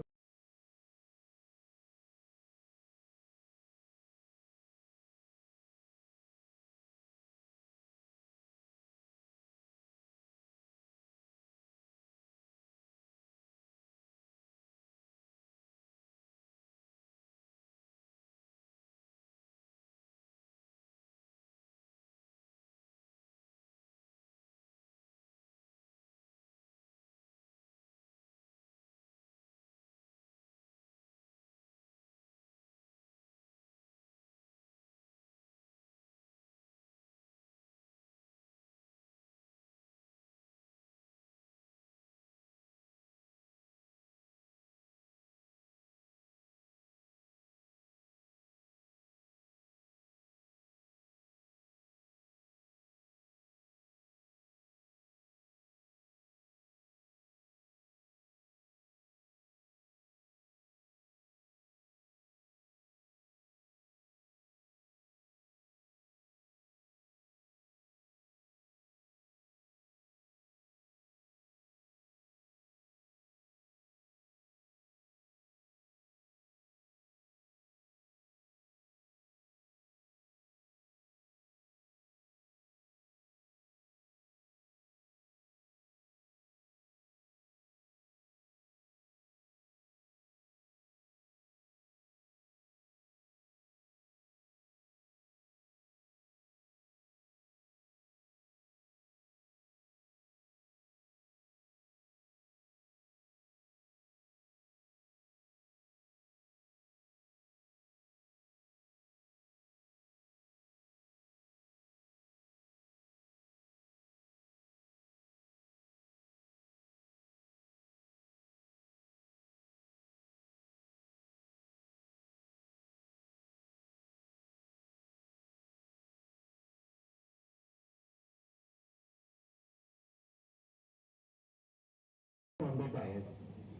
on the dais.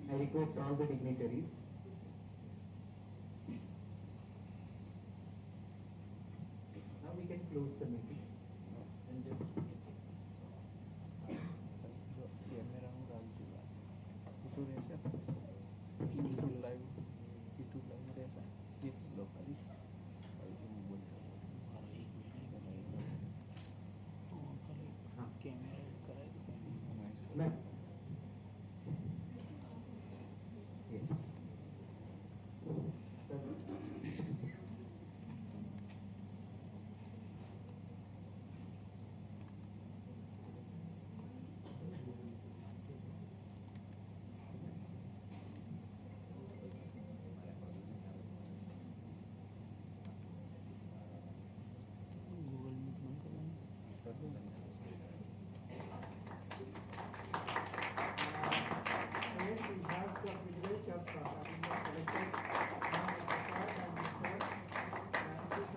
I request all the dignitaries. Now we can close the meeting and just કેમેરાનું રાખજો itu રહેશે YouTube live રહેશે YouTube લો ખાલી camera કરાય ma'am. Yes. Google meet બંધ કરવાનું Yes, we have the privilege of having the collected now and this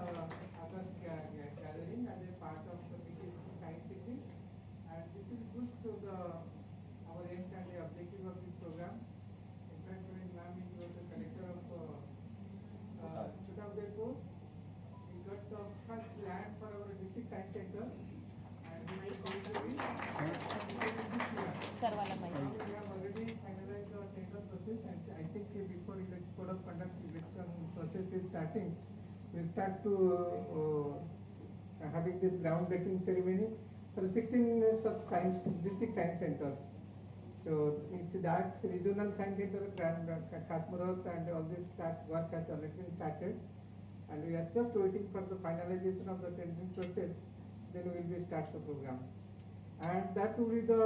August gathering as a part of the biggest science city, and this is good to our aims and the objective of this program. In fact, when ma'am is the collector of Technology-GUJCOST, we got the first land for our district science center, and we are going to be सर्वाला माहिती now we have already finalized the tender process, and I think before code of conduct election process is starting, we start to having this groundbreaking ceremony for 16 such science district science centers. So into that regional science center, Kashmirath and all this work has already been started, and we are just waiting for the finalization of the tendering process. Then we will start the program. And that will be the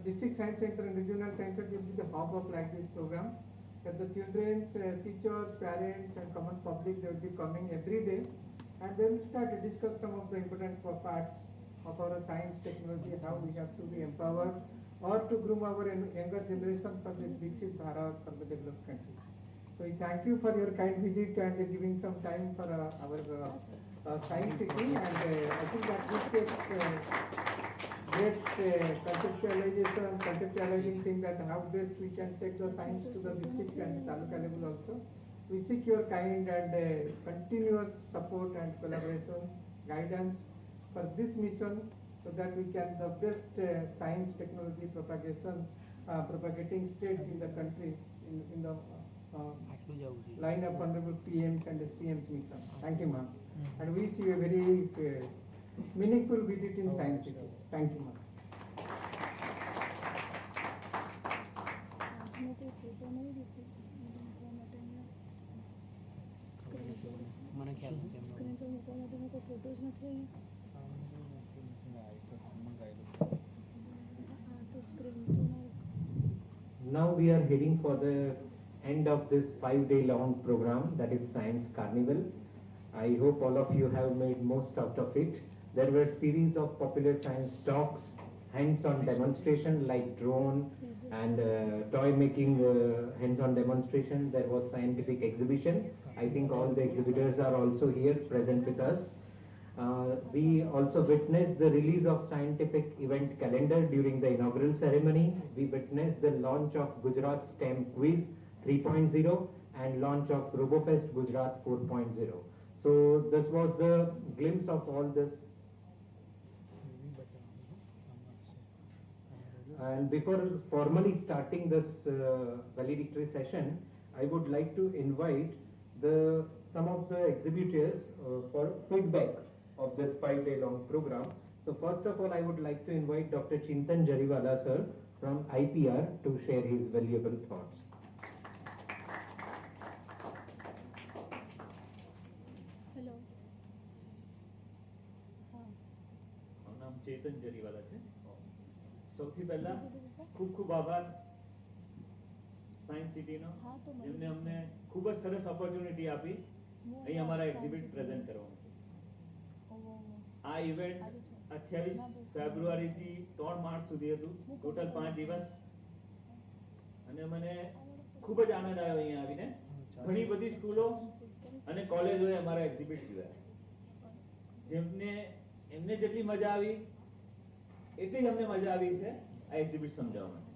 district science center and regional center will be the hub of like this program. That the children, teachers, parents and common public, they will be coming every day, and they will start to discuss some of the important parts of our science technology, how we have to be empowered or to groom our younger generation for this Viksit Bharat, for the developed country. So we thank you for your kind visit and giving some time for our science city, and I think that this takes great conceptualizing thing that how best we can take the science to the district and taluka level also. We seek your kind and continuous support and collaboration, guidance for this mission, so that we can the best science technology propagating state in the country in the આટલું જવું જોઈએ line of honorable PMs and CMs mission. Thank you, ma'am. And we see a very meaningful visit in Science City. Thank you, ma'am. મને ખ્યાલ નથી એમનો screen પર મૂકવા માટેનો કોઈ ફોટોઝ નથી Now we are heading for the end of this 5-day long program, that is Science Carnival. I hope all of you have made most out of it. There were series of popular science talks, hands-on demonstration like drone and toy making hands-on demonstration. There was scientific exhibition. I think all the exhibitors are also here present with us. We also witnessed the release of scientific event calendar during the inaugural ceremony. We witnessed the launch of Gujarat STEM Quiz 3.0 and launch of RoboFest Gujarat 4.0. So this was the glimpse of all this. And before formally starting this valedictory session, I would like to invite some of the exhibitors for feedback of this 5-day long program. So first of all, I would like to invite Dr. Chintan Jariwala sir from IPR to share his valuable thoughts. Hello હા મારું નામ ચેતન જરીવાલા છે. સૌથી પહેલા ખૂબ ખૂબ આભાર science સિટીનો, જેમને અમને ખૂબ જ સરસ ઓપોર્ચ્યુનિટી આપી અહીં અમારા એક્ઝિબિટ પ્રેઝન્ટ કરવાનું. આ ઇવેન્ટ 28 ફેબ્રુઆરીથી 3 માર્ચ સુધી હતું, ટોટલ 5 દિવસ, અને મને ખૂબ જ આનંદ આવ્યો અહીંયા આવીને. ઘણી બધી સ્કૂલો અને કોલેજોએ અમારા એક્ઝિબિટ જોયા, એમને જેટલી મજા આવી એટલી જ અમને મજા આવી છે આ એક્ઝિબિટ સમજાવવા માટે.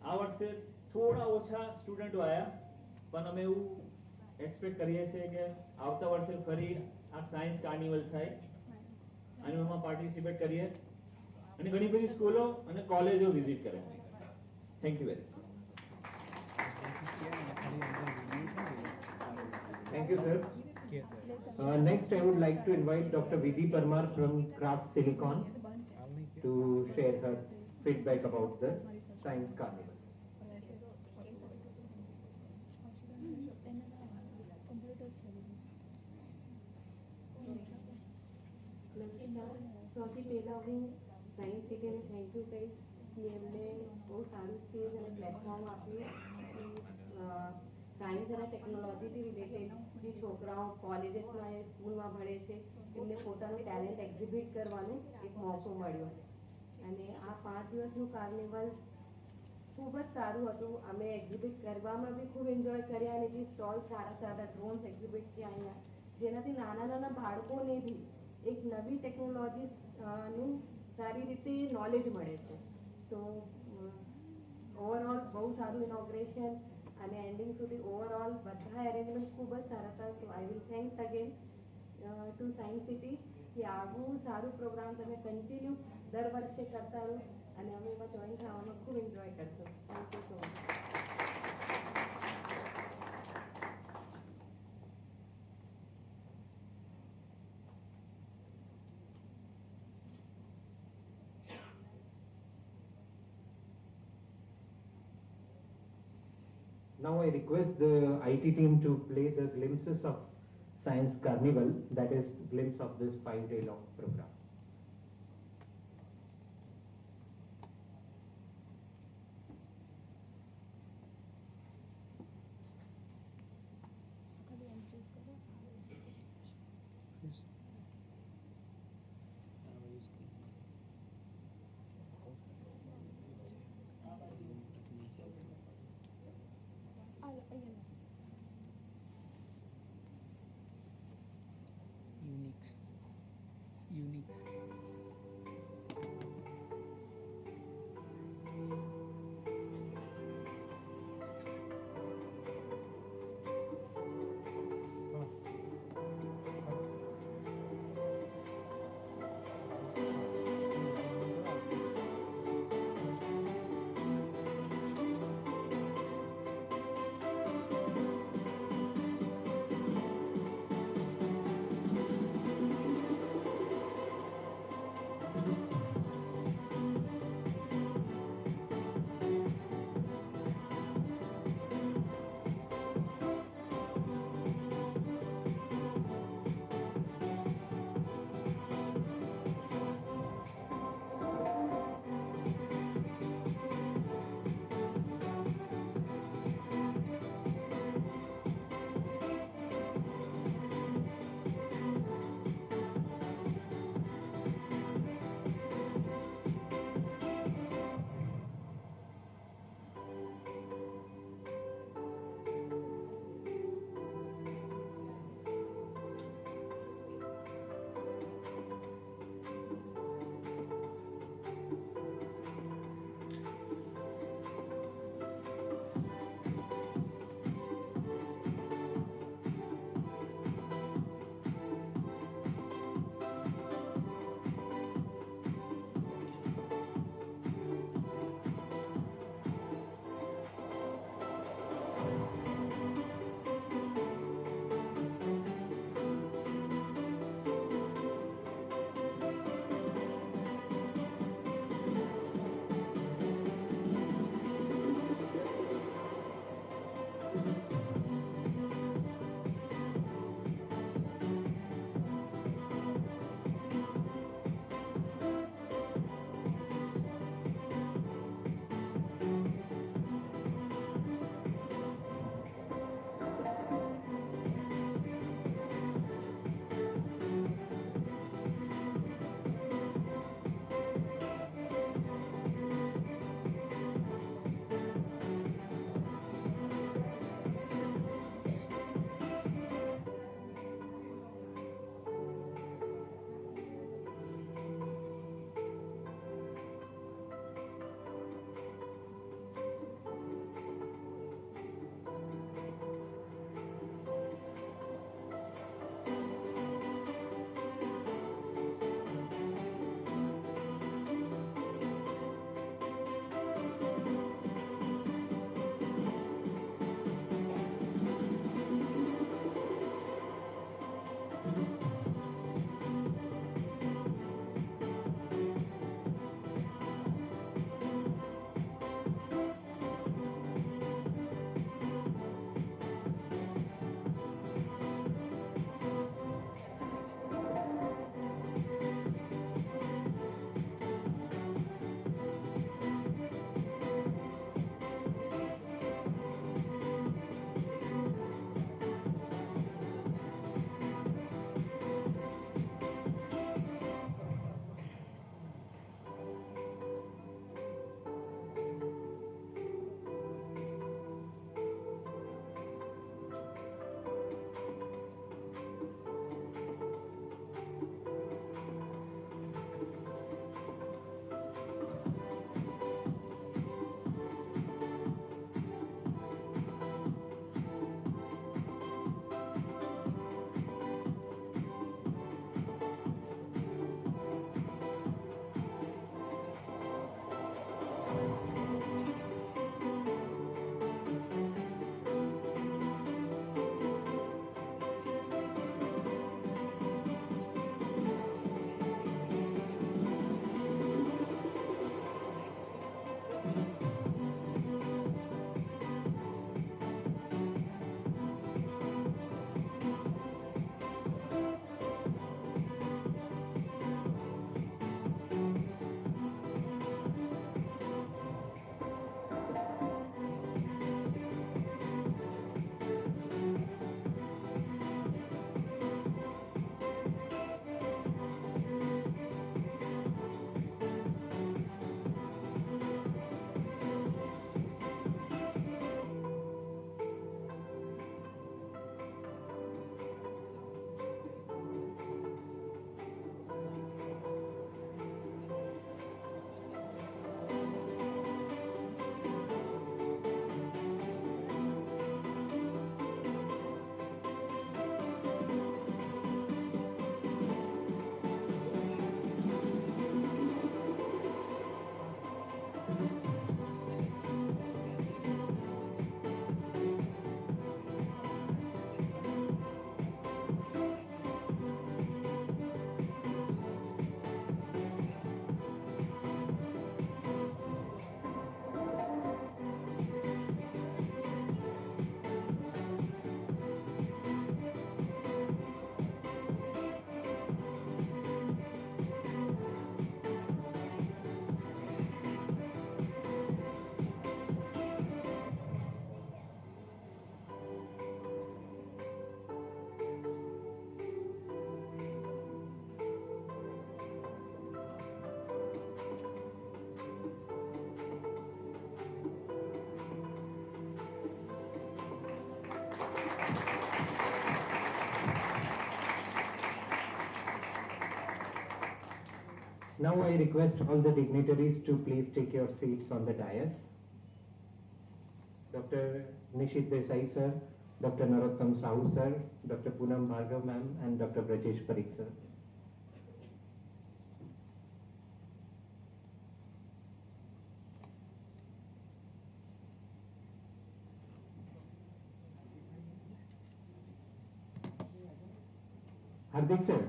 આ વર્ષે થોડા ઓછા સ્ટુડન્ટો આવ્યા, પણ અમે એવું એક્સપેક્ટ કરીએ છીએ કે આવતા વર્ષે ફરી આ સાયન્સ કાર્નિવલ થાય અને એમાં પાર્ટિસિપેટ કરીએ અને ઘણી બધી સ્કૂલો અને કોલેજો વિઝિટ કરે. Thank you very much. Thank you, sir. Next, I would like to invite Dr. Vidhi Parmar from Craft Silicon to share her feedback about the Science Carnival. સૌથી પહેલાં હું સાયન્સ સિટીને થેન્ક યુ કહીશ કે એમને બહુ સારું stage અને platform આપ્યું. સાયન્સ અને ટેકનોલોજીથી રિલેટેડ જે છોકરાઓ કોલેજીસમાં સ્કૂલમાં ભણે છે એમને પોતાનું ટેલેન્ટ એક્ઝિબિટ કરવાનો એક મોકો મળ્યો અને આ 5 દિવસનું કાર્નિવલ ખૂબ જ સારું હતું. અમે એક્ઝિબિટ કરવામાં બી ખૂબ એન્જોય કર્યા અને જે સ્ટોલ સારા સારા ડ્રોન્સ એક્ઝિબિટ થયા અહીંયા, જેનાથી નાના નાના બાળકોને બી એક નવી ટેકનોલોજીનું સારી રીતે નોલેજ મળે છે. તો ઓવરઓલ બહુ સારું ઇનોગ્રેશન અને એન્ડિંગ સુધી ઓવરઓલ બધા એરેન્જમેન્ટ ખૂબ જ સારા હતા. So I will thanks again to science city કે આવું સારું પ્રોગ્રામ તમે કન્ટિન્યુ દર વર્ષે કરતા રહો અને અમે એમાં જોઈન થવાનો ખૂબ એન્જોય કરશો. Thank you so much. Now I request the IT team to play the glimpses of Science Carnival, that is glimpse of this 5-day long program. Unix. Now I request all the dignitaries to please take your seats on the dais. Dr. Nishit Desai sir, Dr. Narottam Sahu sir, Dr. Poonam Bhargav ma'am, and Dr. Brajesh Parikh sir. Hardik sir.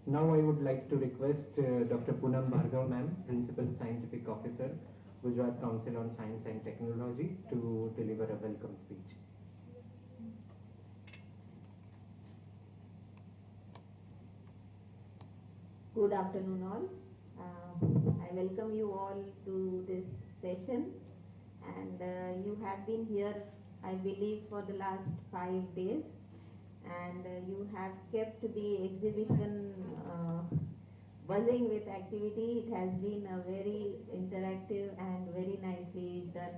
Now I would like to request Dr. Poonam Bhargav ma'am, Principal Scientific Officer, Gujarat Council on Science and Technology, to deliver a welcome speech. Good afternoon all. I welcome you all to this session, and you have been here, I believe, for the last 5 days, and you have kept the exhibition buzzing with activity. It has been a very interactive and very nicely done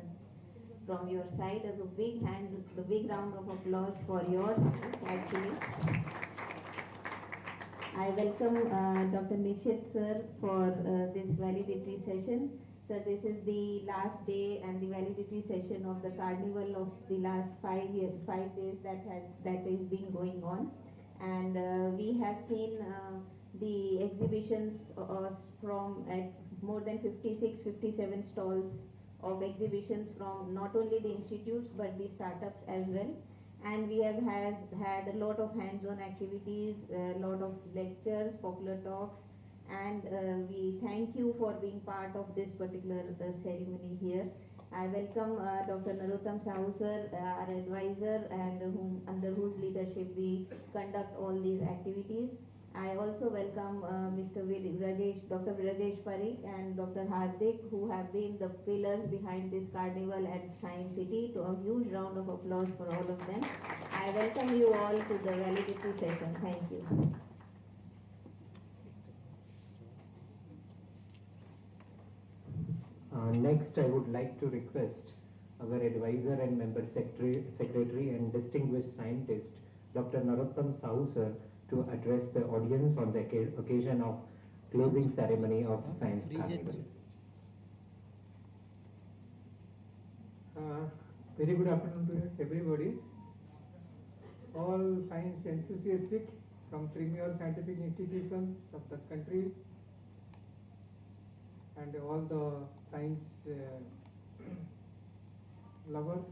from your side. A big round of applause for yours, actually. I welcome Dr. Nishit sir for this validatory session. Sir, this is the last day and the validatory session of the carnival of the last 5 days that is been going on, and we have seen the exhibitions from more than 57 stalls of exhibitions from not only the institutes but the startups as well. And we have had a lot of hands-on activities, a lot of lectures, popular talks, and we thank you for being part of this particular ceremony here. I welcome Dr. Narottam Sahu sir, our advisor, and under whose leadership we conduct all these activities. I also welcome Dr. Brajesh Parikh and Dr. Hardik, who have been the pillars behind this carnival at Science City. To a huge round of applause for all of them. I welcome you all to the validatory session. Thank you. Next, I would like to request our advisor and member secretary and distinguished scientist, Dr. Narottam Sahu sir, to address the audience on the occasion of closing ceremony of Science Carnival. Very good afternoon to everybody. All science enthusiasts from premier scientific institutions of the country and all the science lovers,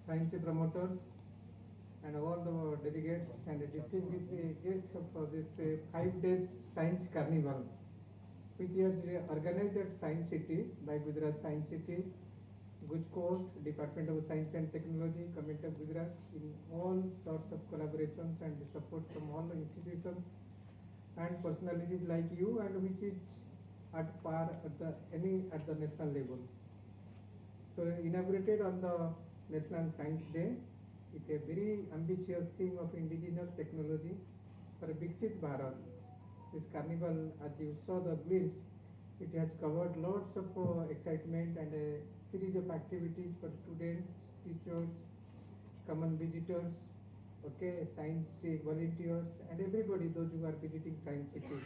science promoters, and all the delegates and distinguished guests for this 5 days Science Carnival, which is organized at Science City by Gujarat Science City, GUJCOST, Department of Science and Technology, Government of Gujarat, in all sorts of collaborations and support from all the institutions and personalities like you, and which is at par at the national level. So inaugurated on the National Science Day, it's a very ambitious theme of indigenous technology for Viksit Bharat. This carnival, as you saw the glimpse, it has covered lots of excitement and a series of activities for students, teachers, common visitors, science volunteers, and everybody, those who are visiting Science City.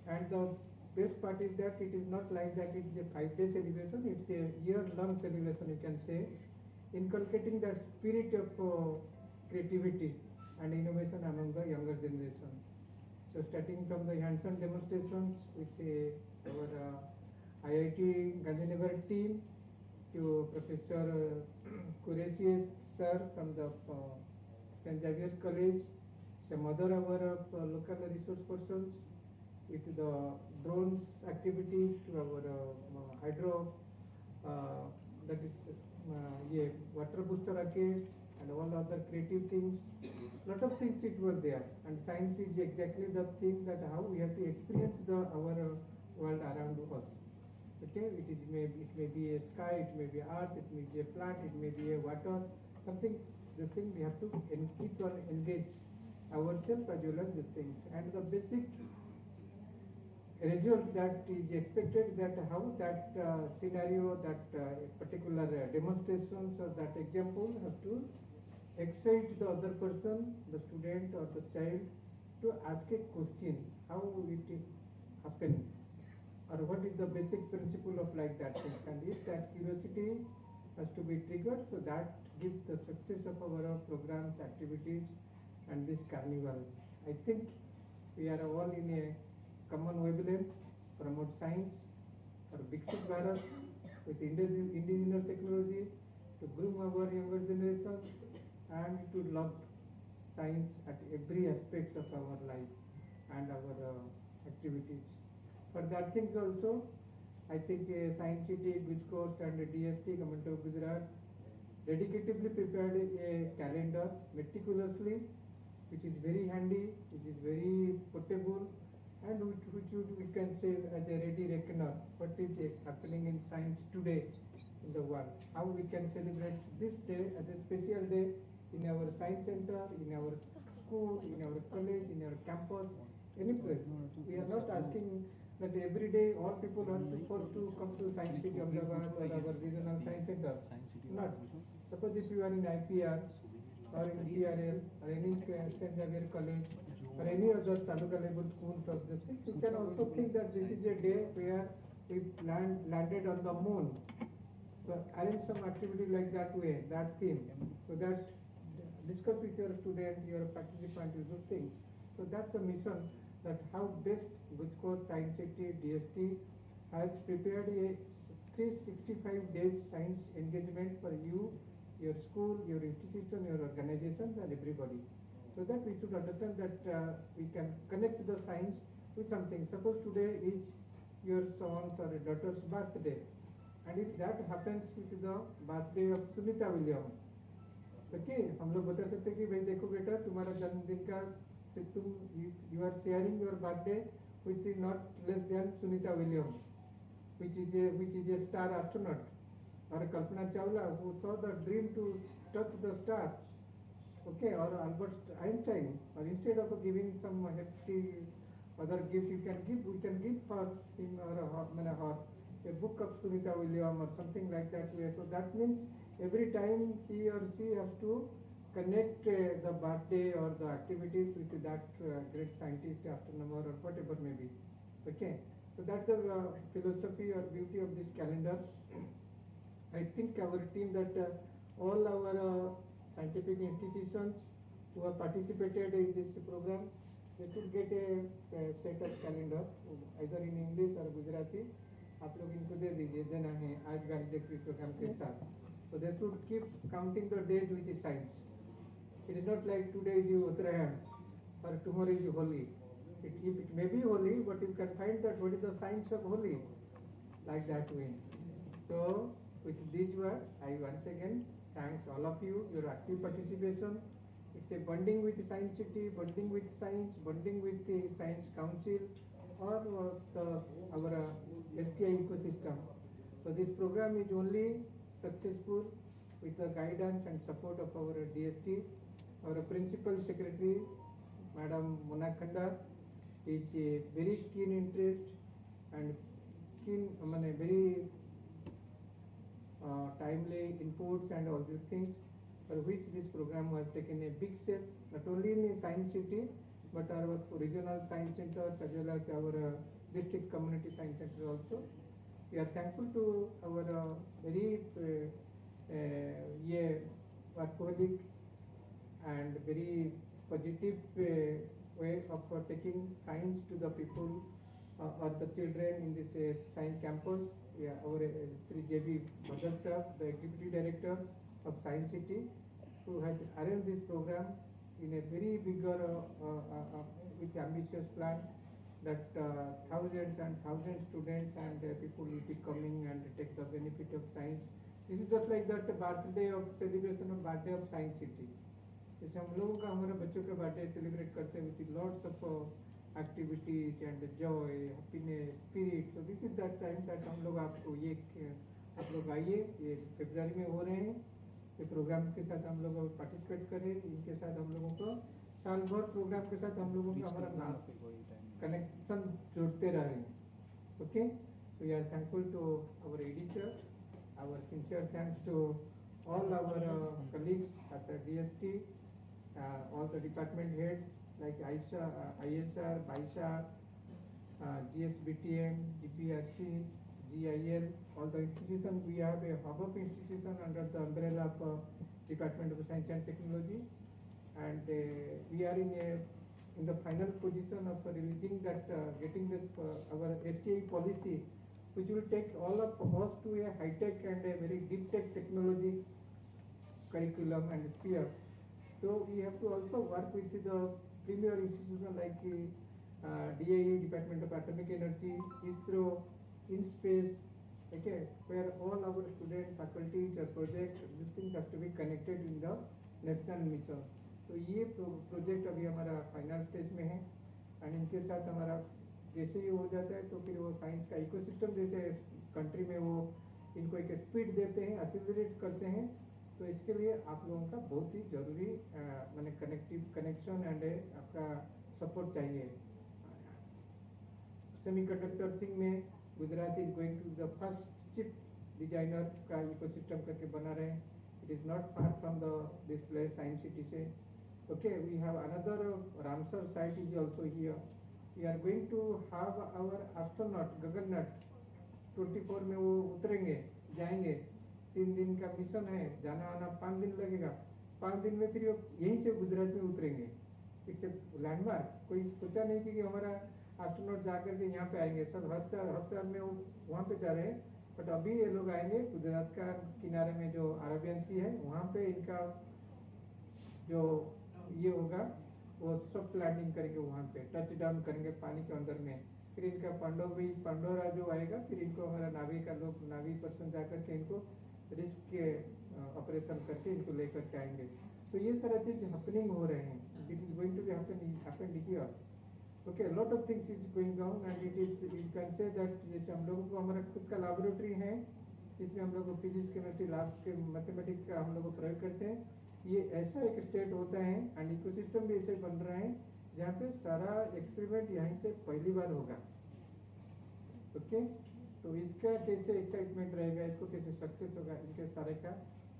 And the best part is that it is not like that it's a 5-day celebration, it's a year-long celebration, you can say, inculcating that spirit of creativity and innovation among the younger generation. So starting from the hands-on demonstrations with our IIT Gandhinagar team to Professor Qureshi sir from the St. Xavier's College, some other our local resource persons, with the drones activities to our hydro, that is water booster rockets and all other creative things. Lot of things it was there, and science is exactly the thing that how we have to experience our world around us. Okay, it may be a sky, it may be earth, it may be a plant, it may be a water, something the thing we have to keep on engage ourselves as well as the things. And the basic result that is expected, that how that scenario, that particular demonstrations or that example have to excite the other person, the student or the child, to ask a question, how it happened, or what is the basic principle of like that thing. And if that curiosity has to be triggered, so that gives the success of our programs, activities, and this carnival. I think we are all in a common wavelength, promote science for Viksit Bharat with indigenous technology to groom our younger generation and to love science at every aspect of our life and our activities. For that things also, I think Science City, GUJCOST and DST, Government of Gujarat, dedicatively prepared a calendar meticulously, which is very handy, which is very portable, and which we can say as a ready reckoner what is happening in science today in the world. How we can celebrate this day as a special day in our science center, in our school, in our college, in our campus, any place. We are not asking that every day all people are supposed to come to Science City Ahmedabad or our regional science center. Not. Suppose if you are in IPR or in PRL or any St. Xavier College or any other taluka level schools of this thing, you can also think that this is a day where we landed on the moon. So arrange some activity like that way, that theme, so that discuss with your student, your participant, those things. So that's the mission, that how best GUJCOST, Science City, DST has prepared a 365 days science engagement for you, your school, your institution, your organizations and everybody. So that we should understand that we can connect the science with something. Suppose today is your son's or a daughter's birthday, and if that happens with the birthday of Sunita Williams, okay, हम लोग बता सकते कि भाई देखो बेटा तुम्हारा जन्मदिन का you are sharing your birthday with not less than Sunita Williams, which is a star astronaut, or Kalpana Chawla, who saw the dream to touch the star, okay, or Albert Einstein. Or instead of giving some hefty other gift, we can give for him or her a book of Sunita Williams or something like that way. So that means every time he or she has to connect the birthday or the activities with that great scientist, astronomer or whatever may be. Okay, so that's the philosophy or beauty of this calendar. I think our team, that all our scientific institutions who have participated in this program, they should get a set of calendar either in English or Gujarati. आप लोग इनको दे दीजिए, देना है आज वैलिडेटरी programme के साथ. So they should keep counting the days with the science. It is not like today is Uttarayan or tomorrow is Holi. It may be Holi, but you can find that what is the science of Holi, like that way. So with these words, I once again thanks all of you, your active participation. It's a bonding with Science City, bonding with science, bonding with the Science Council, or our STI ecosystem. So this program is only successful with the guidance and support of our DST. Our Principal Secretary, Madam Mona Khandar, is a very keen interest and very timely inputs and all these things, for which this program has taken a big step, not only in Science City, but our regional science centers as well as our district community science center also. We are thankful to our very workaholic and very positive way of taking science to the people or the children in this science campus. Our Sri J.B. Bhadrasha, the Executive Director of Science City, who has arranged this program in a very bigger with ambitious plan, that thousands and thousands students and people will be coming and take the benefit of science. This is just like that birthday of celebration of birthday of Science City. जैसे हम लोगों का हमारे बच्चों का birthday celebrate करते हैं with lots of activities and joy, happiness, spirit. So this is that time that हम लोग आपको ये आप लोग आइए, ये फरवरी में हो रहे हैं. ये प्रोग्राम के साथ हम लोग पार्टिसिपेट करें, इनके साथ हम लोगों को साल भर प्रोग्राम के साथ हम लोगों का हमारा कनेक्शन जोड़ते रहे. Okay, so we are thankful to our AD sir, our sincere thanks to all our colleagues at the DST, all the department heads like Aisha, ISR, Baisha, GSBTM, GPRC, GIL, all the institutions. We have a hub of institution under the umbrella of Department of Science and Technology, and we are in the final position of releasing that, getting this our STI policy, which will take all of us to a high-tech and a very deep-tech technology curriculum and sphere. So we have to also work with the premier institutions like DIE, Department of Atomic Energy, ISRO, InSpace, okay, where all our students, faculties, projects, these things have to be connected in the national mission. तो ये project अभी हमारा final stage में है, और इनके साथ हमारा जैसे ही हो जाता है तो फिर वो साइंस का इकोसिस्टम जैसे कंट्री में वो इनको एक स्पीड देते हैं, एक्सीलरेट करते हैं. तो इसके लिए आप लोगों का बहुत ही जरूरी मैंने कनेक्शन एंड आपका सपोर्ट चाहिए. सेमीकंडक्टर थिंग में Gujarat is going to the first chip designer का इकोसिस्टम करके बना रहे हैं. It is not far from the this place science city से. Okay, we have another Ramsar site is also here. We are going to have our astronaut Gaganaut 24 में वो उतरेंगे, जाएंगे. 3 दिन का मिशन है, जाना आना 5 दिन लगेगा. 5 दिन में फिर यहीं से गुजरात में उतरेंगे. इससे लैंडमार्क कोई सोचा नहीं कि हमारा एस्ट्रोनॉट जाकर के यहाँ पे आएंगे. सब हर साल में वो वहाँ पे जा रहे हैं, बट अभी ये लोग आएंगे गुजरात का किनारे में जो अरेबियन सी है वहाँ पे इनका जो ये होगा वो सब लैंडिंग करेंगे, वहाँ पे टच डाउन करेंगे पानी के अंदर में. फिर इनका पांडोरा जो आएगा, फिर इनको हमारा नावी पर्सन जाकर के इनको रिस्क के ऑपरेशन करके इनको लेकर के आएंगे. तो ये सारा चीज हैपनिंग हो रहे हैं. It is going to be happen here. Okay, lot of things is going on and it is you can say that जैसे हम लोगों को हमारा खुद का लैबोरेटरी है, इसमें हम लोग फिजिक्स केमिस्ट्री लैब के मैथमेटिक्स का हम लोग प्रयोग करते हैं. ये ऐसा एक स्टेट होता है एंड इकोसिस्टम भी ऐसे बन रहा है जहाँ पे सारा एक्सपेरिमेंट यहीं से पहली बार होगा. ओके, तो इसका कैसे एक्साइटमेंट रहेगा, इसको कैसे सक्सेस होगा, इनके सारे का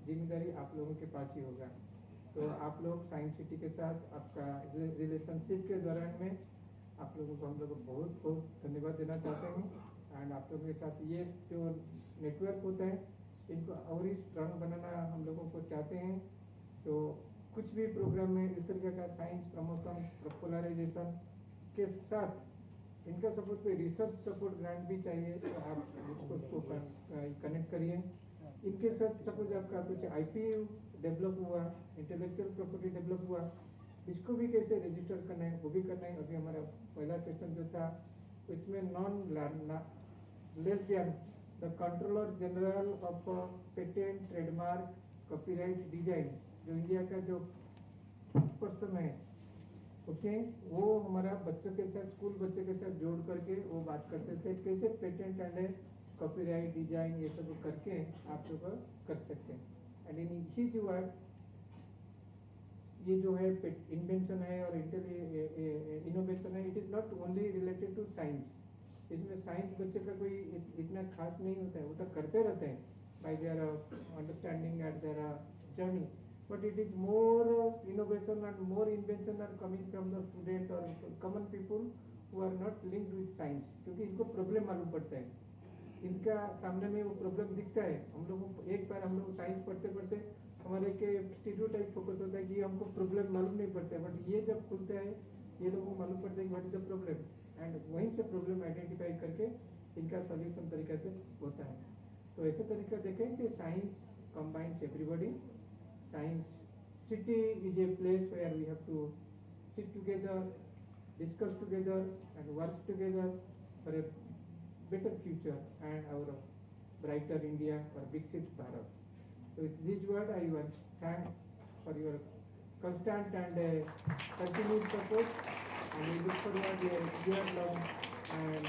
जिम्मेदारी आप लोगों के पास ही होगा. तो आप लोग साइंस सिटी के साथ आपका रिलेशनशिप के दौरान में आप लोगों को हम लोग बहुत बहुत धन्यवाद देना चाहते हैं. एंड आप लोगों के साथ ये जो नेटवर्क होता है इनको और ही स्ट्रांग बनाना हम लोगों को चाहते हैं. तो कुछ भी प्रोग्राम में इस तरीके का साइंस प्रमोशन पॉपुलराइजेशन के साथ इनका सपोर्ट पे रिसर्च सपोर्ट ग्रांट भी चाहिए. तो आप उसको कनेक्ट करिए. इनके साथ सपोज आपका कुछ IP डेवलप हुआ, इंटेलेक्चुअल प्रॉपर्टी डेवलप हुआ, इसको भी कैसे रजिस्टर करना है वो भी करना है. अभी हमारा पहला सेशन जो था उसमें less than the controller general of patent, trademark, copyright, design जो इंडिया का जो पर्सन है, ओके, वो हमारा बच्चों के साथ स्कूल बच्चे के साथ जोड़ करके वो बात करते थे कैसे पेटेंट एंड कॉपीराइट, डिजाइन ये सब करके आप लोग कर सकते हैं. एंड इन ह्यूज वर्ड ये जो है इन्वेंशन है और इनोवेशन है, it is not only related to science. इसमें साइंस बच्चे का कोई इतना खास नहीं होता है, वो तो करते रहते हैं bye their understanding and their journey. But it is more innovation and more invention are coming from the student or common people who are not linked with science. क्योंकि इनको प्रॉब्लम मालूम पड़ता है, इनका सामने में वो प्रॉब्लम दिखता है. हम लोगों को एक बार हम लोग साइंस पढ़ते पढ़ते हमारे के स्टीरियोटाइप फोकस होता है कि हमको प्रॉब्लम मालूम नहीं पड़ता है. बट ये जब खुलता है ये लोगों को मालूम पड़ता है कि what is the problem, and वहीं से प्रॉब्लम आइडेंटिफाई करके इनका सॉल्यूशन तरीके से होता है. तो ऐसे तरीका देखें कि science combines everybody. Science city is a place where we have to sit together, discuss together and work together for a better future and our brighter India or Viksit Bharat. So with this word I want thanks for your constant and continued support, and we look forward to year long and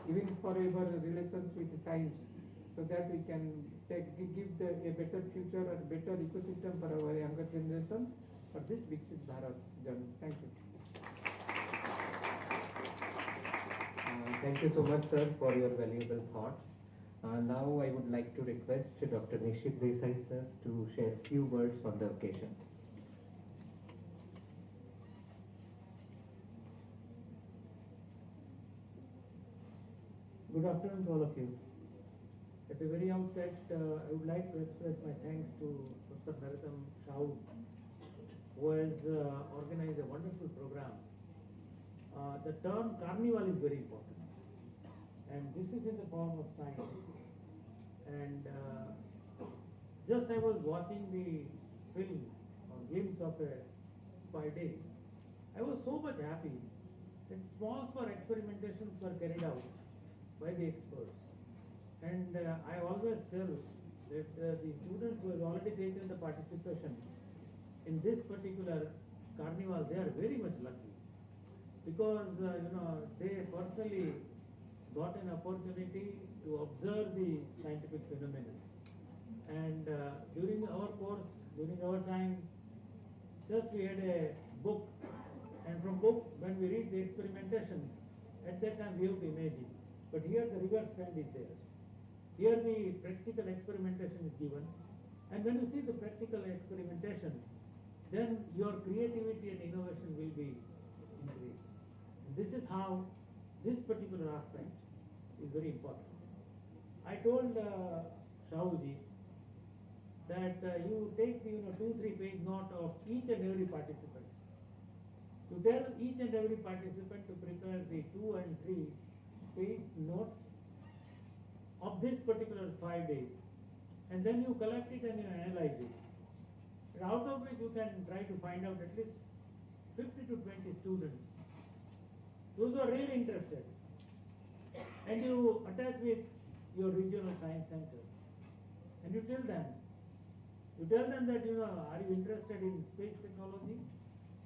even forever relations with science so that we can give a better future or better ecosystem for our younger generation for this Viksit Bharat journey. Thank you. Thank you so much, sir, for your valuable thoughts. Now I would like to request Dr. Nishit Desai, sir, to share a few words on the occasion. Good afternoon to all of you. At the very outset, I would like to express my thanks to Dr. Bharatam Shau, who has organized a wonderful program. The term carnival is very important, and this is in the form of science. And just I was watching the film or glimpse of a 5 days. I was so much happy that small experimentations were carried out by the experts. And I always tell that the students who have already taken the participation in this particular carnival, they are very much lucky, because they personally got an opportunity to observe the scientific phenomenon. And during our course, during our time, just we had a book, and from book, when we read the experimentations, at that time we have to imagine. But here the reverse trend is there. Here the practical experimentation is given, and when you see the practical experimentation, then your creativity and innovation will be increased. And this is how this particular aspect is very important. I told Shauji that you take the 2-3 page note of each and every participant. To tell each and every participant to prepare the 2 and 3 page notes of this particular 5 days, and then you collect it and you analyze it. And out of which you can try to find out at least 50 to 20 students, those who are really interested, and you attach with your regional science center, and you tell them that are you interested in space technology?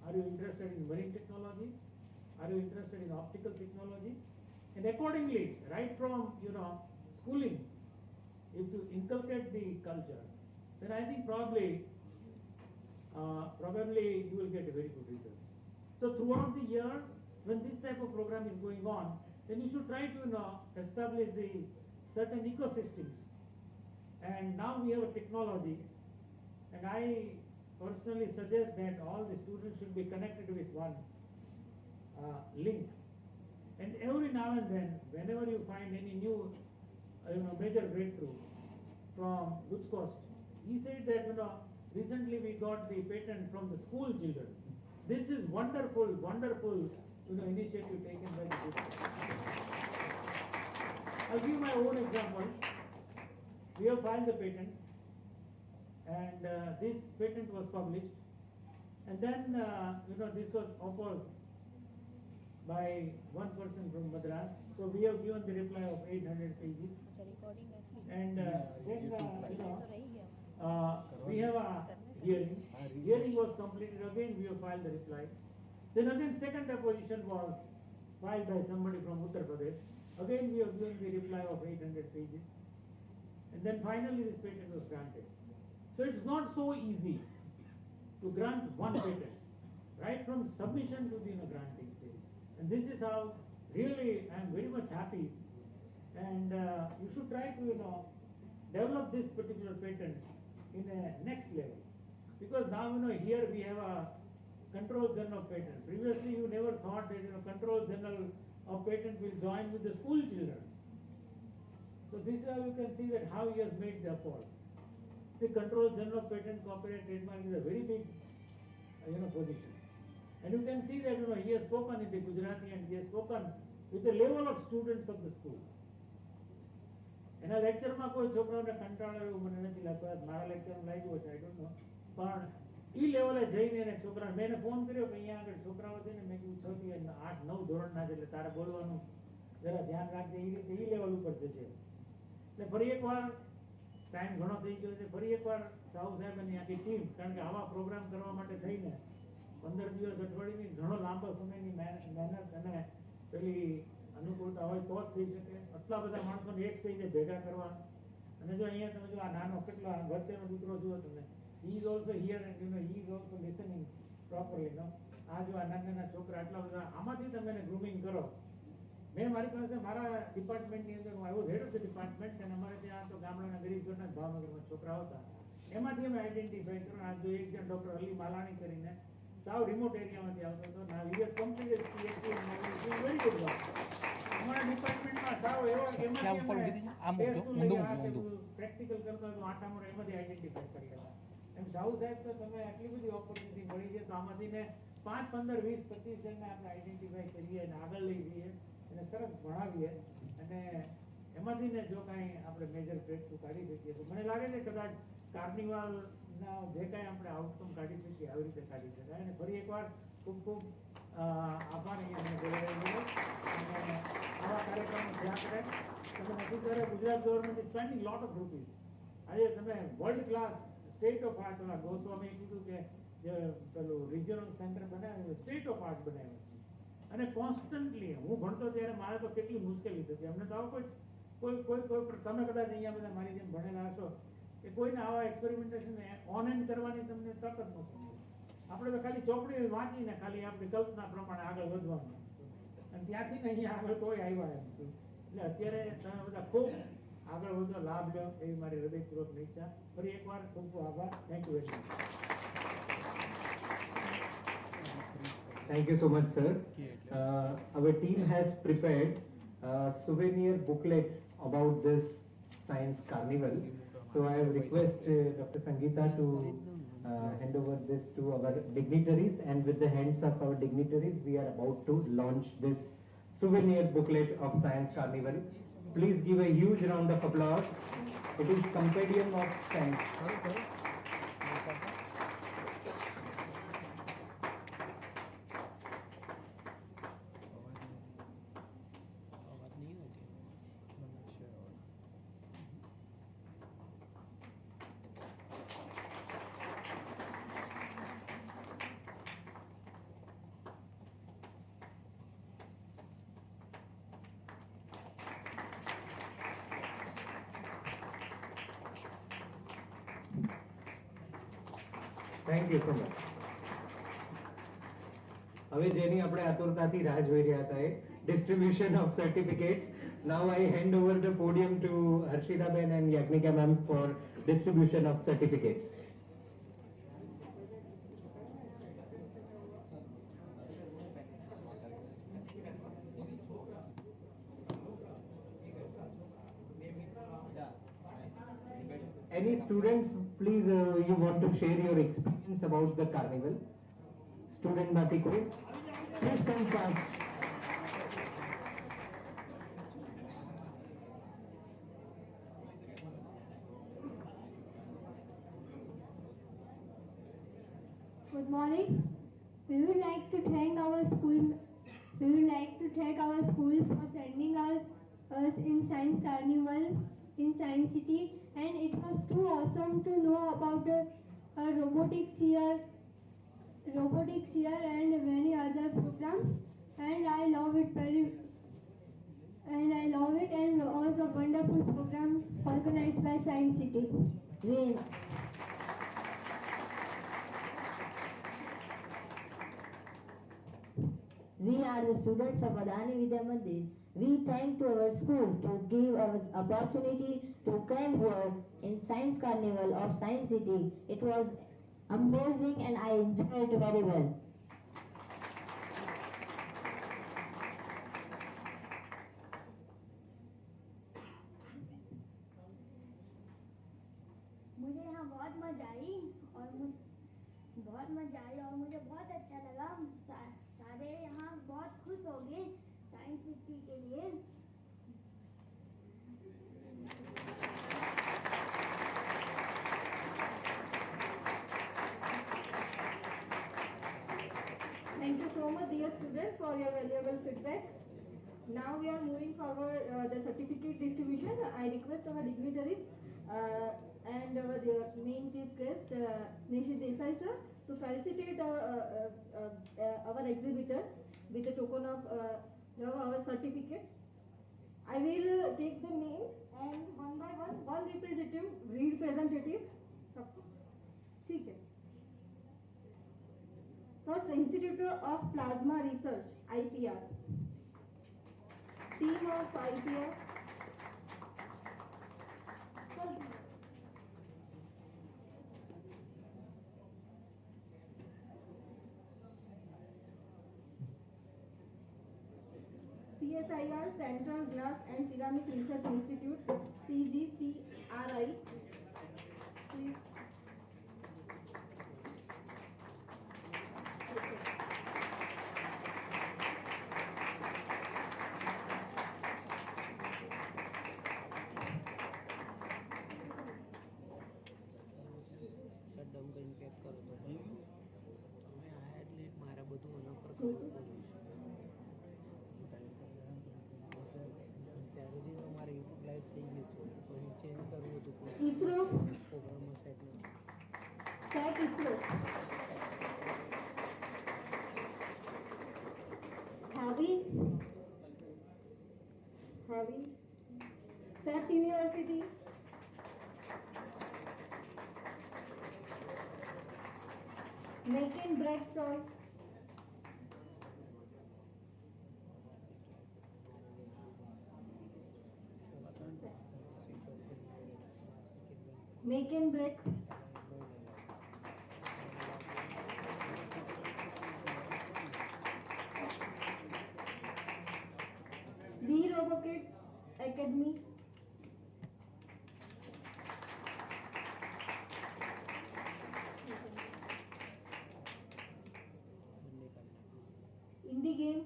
Are you interested in marine technology? Are you interested in optical technology? And accordingly, right from schooling, if you inculcate the culture, then I think probably you will get a very good result. So throughout the year, when this type of program is going on, then you should try to establish the certain ecosystems. And now we have a technology, and I personally suggest that all the students should be connected with one link. And every now and then, whenever you find any new major breakthrough from GUJCOST, he said that recently we got the patent from the school children. This is wonderful initiative taken by the GUJCOST. I'll give my own example. We have filed the patent, and this patent was published, and then this was opposed by one person from Madras. So we have given the reply of 800 pages. And then we have a hearing. Hearing was completed. Again we have filed the reply. Then again second opposition was filed by somebody from Uttar Pradesh. Again we have given the reply of 800 pages. And then finally this patent was granted. So it's not so easy to grant one patent, right from submission to the granting stage. And this is how really I am very much happy, and you should try to develop this particular patent in a next level, because now here we have a control general of patent. Previously you never thought that control general of patent will join with the school children. So this is how you can see that how he has made the effort. The control general of patent, copyright, trademark is a very big position. And you can see that he has spoken in the Gujarati, and he has spoken with the level of students of the school. એના લેક્ચરમાં કોઈ છોકરાઓને કંટાળો એવું મને નથી લાગતો. મારા લેક્ચરમાં લાગ્યું હશે, આઈ ડોન્ટ નો. પણ એ લેવલે જઈને એને છોકરા મેં એને ફોન કર્યો કે અહીંયા આગળ છોકરાઓ છે ને, મેં કીધું 6 થી 8-9 ધોરણના છે, એટલે તારે બોલવાનું જરા ધ્યાન રાખજે, એ રીતે એ લેવલ ઉપર જશે. એટલે ફરી એકવાર ટાઈમ ઘણો થઈ ગયો છે. ફરી એકવાર સાહુ સાહેબ અને આખી ટીમ, કારણ કે આવા પ્રોગ્રામ કરવા માટે થઈને 15 દિવસ અઠવાડિયાની ઘણો લાંબા સમયની મહેનત અને પેલી અનુકૂળતા હોય તો જ થઈ શકે. આટલા બધા માણસોને એક સ્ટેજે ભેગા કરવા, અને જો અહીંયા તમે જો આ નાનો કેટલો વચ્ચેનો દીકરો જુઓ તમે, he is also here and you know he is also listening properly, no? આ જો આ નાના છોકરા આટલા બધા આમાંથી તમે એને ગ્રૂમિંગ કરો. મેં મારી પાસે મારા ડિપાર્ટમેન્ટની અંદર હું આવ્યો હેડ ઓફ ધ ડિપાર્ટમેન્ટ, અને અમારે ત્યાં તો ગામડાના ગરીબ ઘરના ભાવનગરમાં છોકરા હતા, એમાંથી અમે આઈડેન્ટિફાઈ કર્યું. આ જો એક જણ ડૉક્ટર અલી માલાણી કરીને સાવ રિમોટ એરિયામાંથી આવતો હતો, ના we have completed PhD in mobile, very good work. અમારા ડિપાર્ટમેન્ટમાં સાવ એવા એમાંથી પ્રેક્ટિકલ કરતા તો આટા મોટા એમાંથી આઈડેન્ટિફાઈ કરી હતા. એમ સાઉ સાહેબ તો તમે આટલી બધી ઓપોર્ચ્યુનિટી મળી છે, તો આમાંથી ને 5, 15, 20, 25 જણને આપણે આઈડેન્ટિફાઈ કરીએ અને આગળ લઈ જઈએ અને સરસ ભણાવીએ, અને એમાંથી ને જો કાંઈ આપણે મેજર બ્રેક થ્રુ કાઢી શકીએ તો મને લાગે છે કદાચ કાર્નિવલના જે કાંઈ આપણે આઉટકમ કાઢી શકીએ આવી રીતે કાઢી શકાય. અને ફરી એકવાર ખૂબ ખૂબ આભાર અહીંયા મને બોલાવ્યો, અને આવા કાર્યક્રમો ધ્યાન રહે. તમે નથી કરે, Gujarat government is spending lot of rupees. આજે તમે world class state of art, ગોસ્વામીએ કીધું કે જે પેલું રિજનલ સેન્ટર બનાવ્યું, સ્ટેટ ઓફ આર્ટ બનાવ્યું, અને કોન્સ્ટન્ટલી હું ભણતો ત્યારે મારે તો કેટલી મુશ્કેલી થતી. અમને તો આવું કોઈ તમે કદાચ અહીંયા બધા મારી જેમ ભણેલા હશો કે કોઈને આવા એક્સપેરિમેન્ટેશન ઓન એન્ડ કરવાની તમને તક જ નથી. આપણે તો ખાલી ચોપડી વાંચીને ખાલી આપણી કલ્પના પ્રમાણે આગળ વધવાનું, અને ત્યાંથી ને અહીંયા આગળ કોઈ આવ્યા એમ નથી. એટલે અત્યારે તમે બધા ખૂબ આગળ વધો, લાભ લો એવી મારી હૃદયપૂર્વકની ઈચ્છા. ફરી એકવાર ખૂબ ખૂબ આભાર. Thank you very much. Thank you so much, sir. Our team has prepared a souvenir booklet about this science carnival. So I request Dr. Sangeeta to hand over this to our dignitaries, and with the hands of our dignitaries, we are about to launch this souvenir booklet of Science Carnival. Please give a huge round of applause. It is Compendium of Science. Thank you so much. હવે જેની આપણે આતુરતાથી રાહ જોઈ રહ્યા હતા એ distribution of certificates. Now I hand over the podium to Harshita Ben and Yagnika ma'am for distribution of certificates. Any students, please, you want to share your experience about the carnival? Student માંથી કોઈ? Please come fast. Good morning. We would like to thank our school. We would like to thank our school for sending us in Science Carnival in Science City, and it was too awesome to know about the robotics here and many other programs, and I love it and all the wonderful programs organized by Science City. We are the students of Adani Vidya Mandir. We thank to our school to give us opportunity to come here in Science Carnival of Science City. It was amazing and I enjoyed it very well. मुझे यहाँ बहुत मजा आई और मुझे बहुत अच्छा लगा। सारे यहाँ बहुत खुश हो गए साइंस सिटी के लिए। Thank you so much, dear students, for your valuable feedback. Now we are moving forward the certificate distribution. I request our dignitaries and our main chief guest, Nishit Desai sir, to felicitate our exhibitor with a token of our certificate. I will take the name and one by one representative representative. ठीक है. First, Institute of Plasma Research, IPR. Team of IPR. CSIR, Central Glass and Ceramic Research Institute, CGCRI. Please. Shutdown કરીને pack કરો તો થઈ ગયું તમે આ એટલે મારે બધું એના પર કરવું પડ્યું ત્યારે જે મારે યુટ્યુબ લાઈવ થઈ ગયું હતું પછી ચેન્જ કરવું હતું પ્રોગ્રામમાં set ISRO. Harvey. SAP University. Make and break toys. Make and break. B Robotics Academy. Indie Games.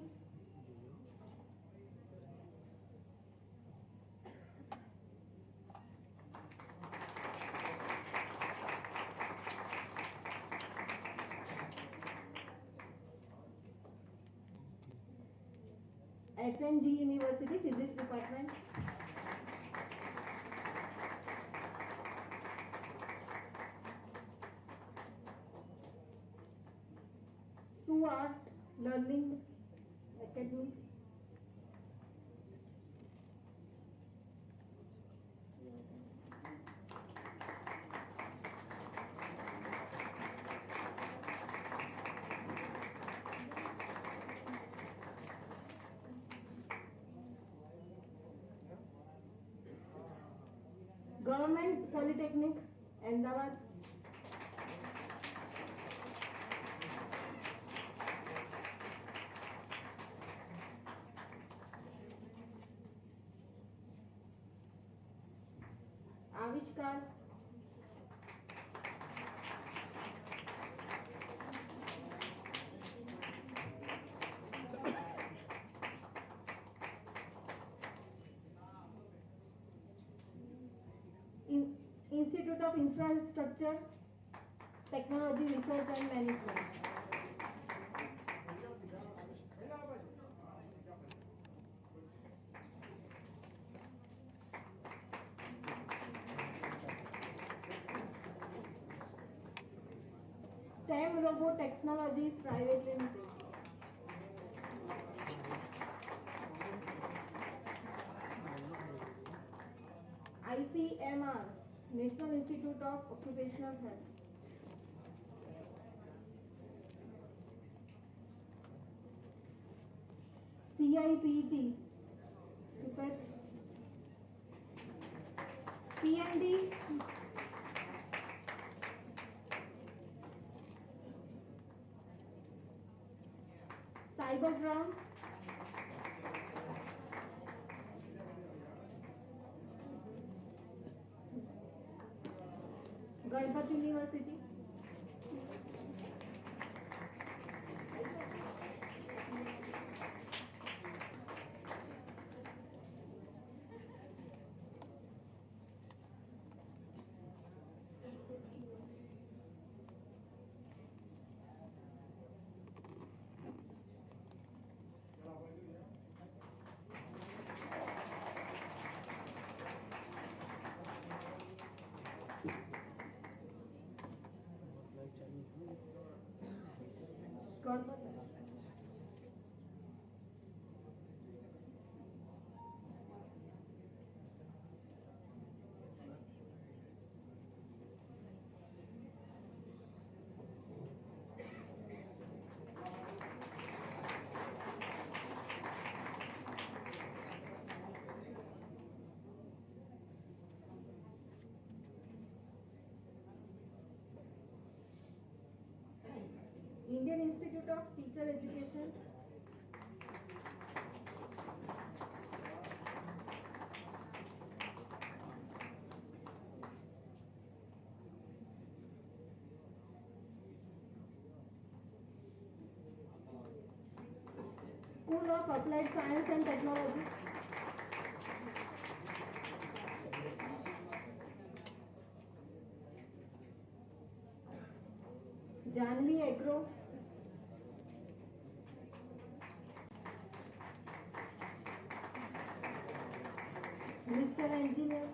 HNG University Physics Department. Art Learning Academy. Government Polytechnic, Ahmedabad. Avishkar. Institute of Infrastructure, Technology, Research and Management. STEM Robo Technologies Private Limited. ICMR, National Institute of Occupational Health. CIPT, Super. PND. Cyberground. Garbhat University. Indian Institute of Teacher Education, School of Applied Science and Technology, Janvi Agro, Mr. Engineer,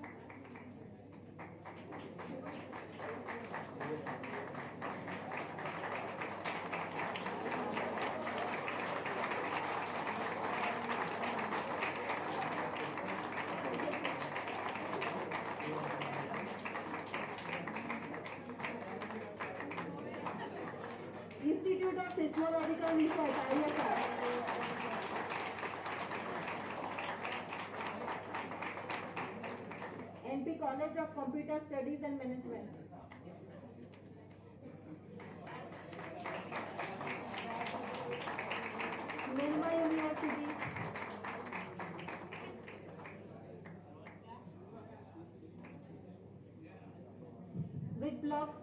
Institute of Seismological Research, ISR, NP College of Computer Studies and Management, Mumbai University, with blocks,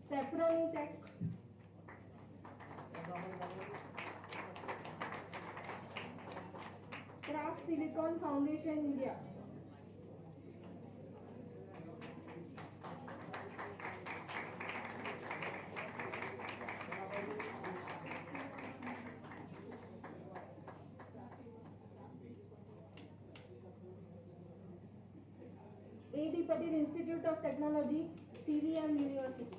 Saffron Tech, Craft Silicon Foundation India, A.D. Patil Institute of Technology, CVM University.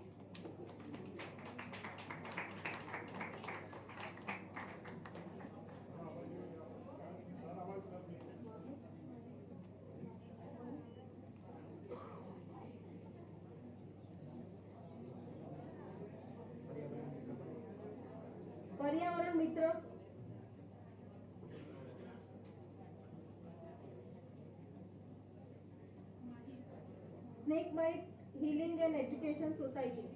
पर्यावरण मित्र, Snake Bite Healing and Education Society,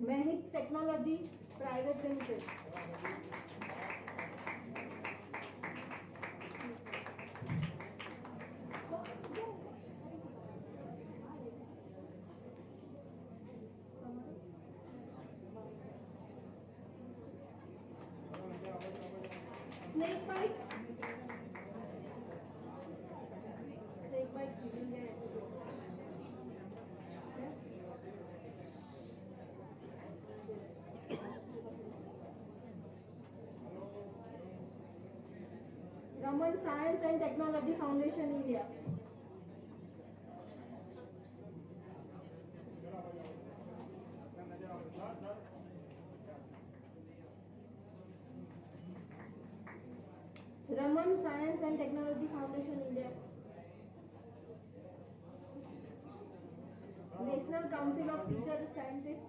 Mahik Technology Private Limited, Snake Bite Healing and Raman Science and Technology Foundation India, Raman Science and Technology Foundation India, National Council of Teacher Scientists,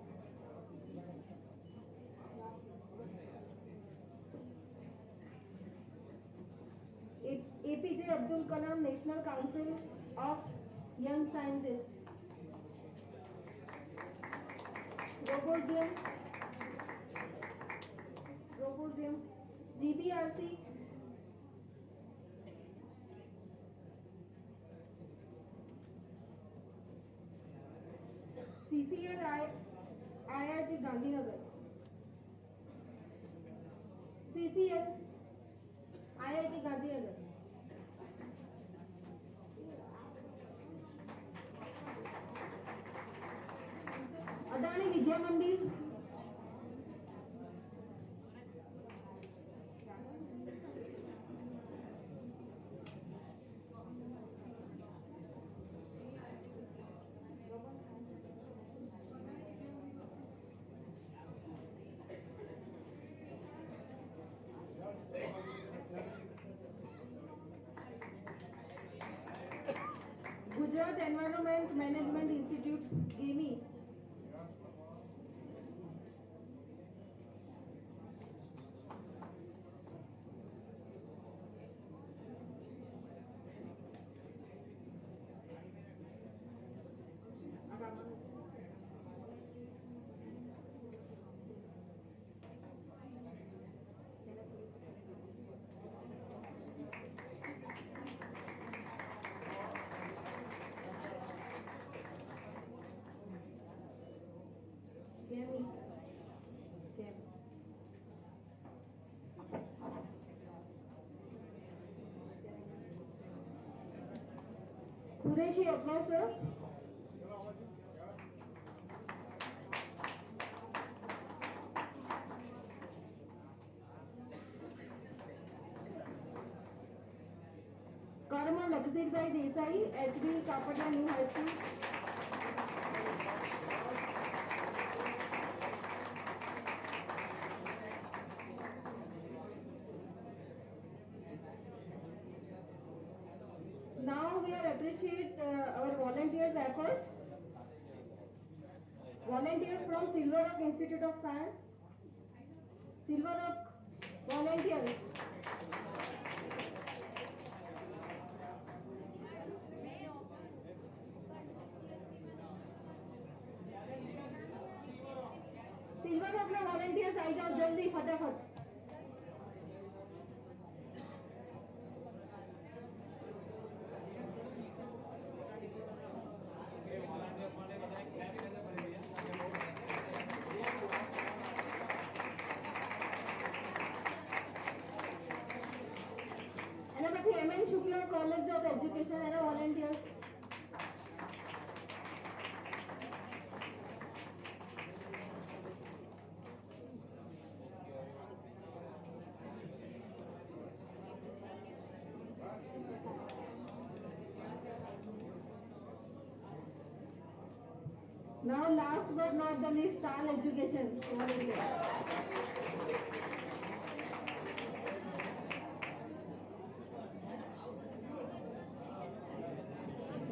APJ Abdul Kalam National Council of Young Scientists, Robozium, GBRC, CCL IIT Gandhinagar, CCL IIT Gandhinagar, Adani Vidya Mandir, Gujarat Environment Management Institute, GEMI. Sureshi, applause, sir. Karma Lakhditbhai Desai, HB Kapadia New High School. Now we are appreciate our volunteers' effort. Volunteers from Silver Rock Institute of Science. Silver Rock volunteers. Silver rock में volunteers आई जाओ जल्दी फटाफट. અને પછી MN Shukla college of education એના volunteers. Now last but not the least, SAL Education volunteer.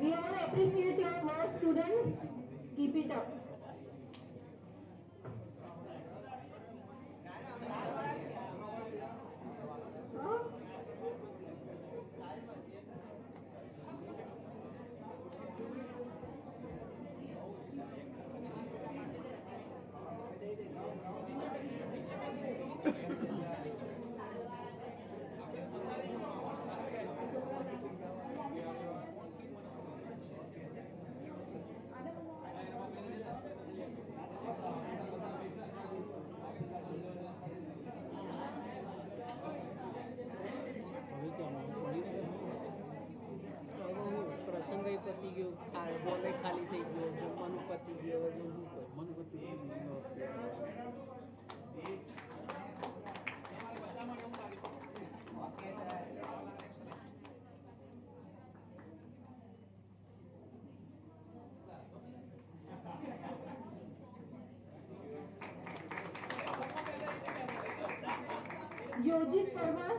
We all appreciate your work, students. Keep it up. પ્રસંગ પતી ગયો, બોલે ખાલી થઈ ગયો, જમવાનું પતી ગયો, હવે શું કરવાનું પતી योजित परमार,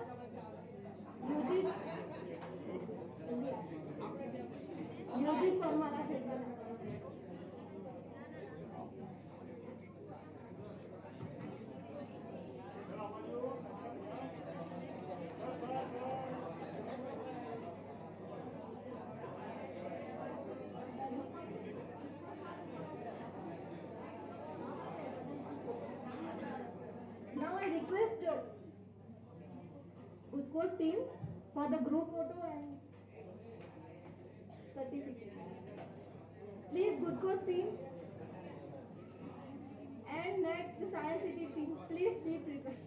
योजित परमार आहे. Now I request GUJCOST team for the group photo and certificate. Please GUJCOST team and next the Science City team, please be prepared.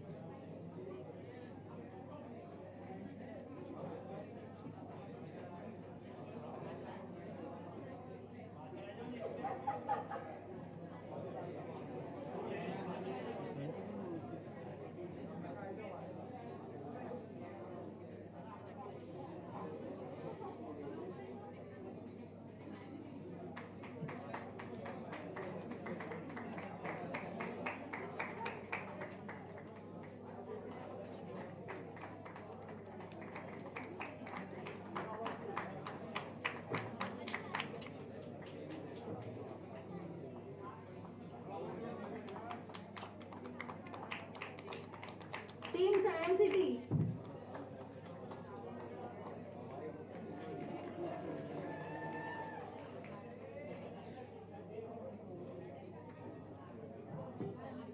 Science City.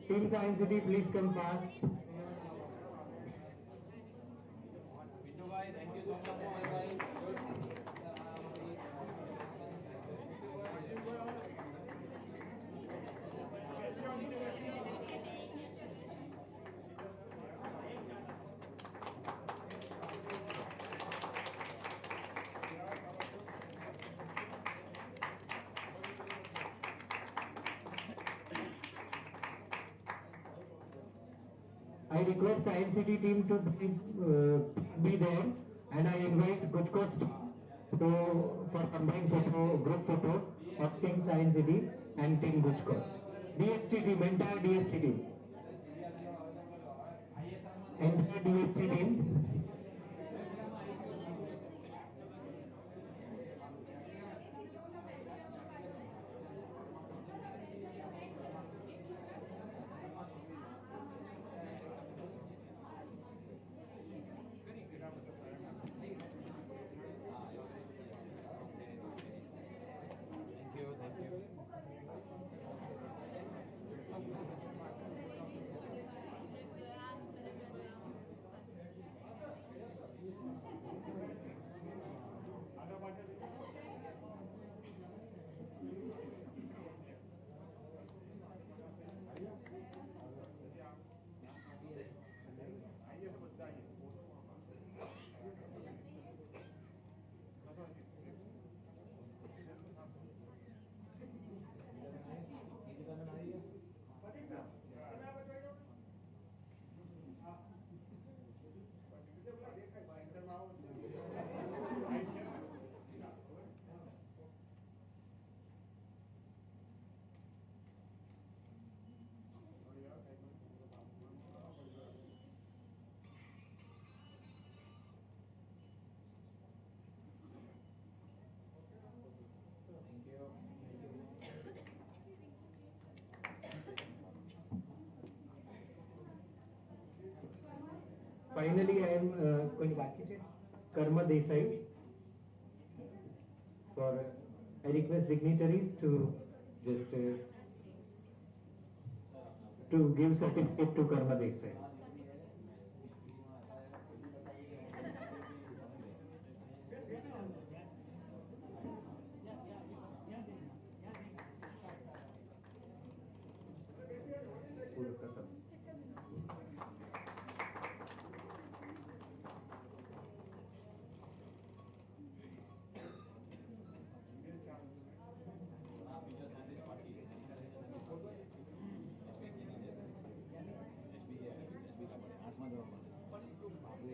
Team Science City, please come fast. Thank you so much for my I request Science City team to be there, and I invite GUJCOST for combined photo, group photo of Team Science City and Team GUJCOST. DST team, entire DST team. Entire DST team. Finally, I am going back to Karma Desai. I request dignitaries to just to give certificate to Karma Desai.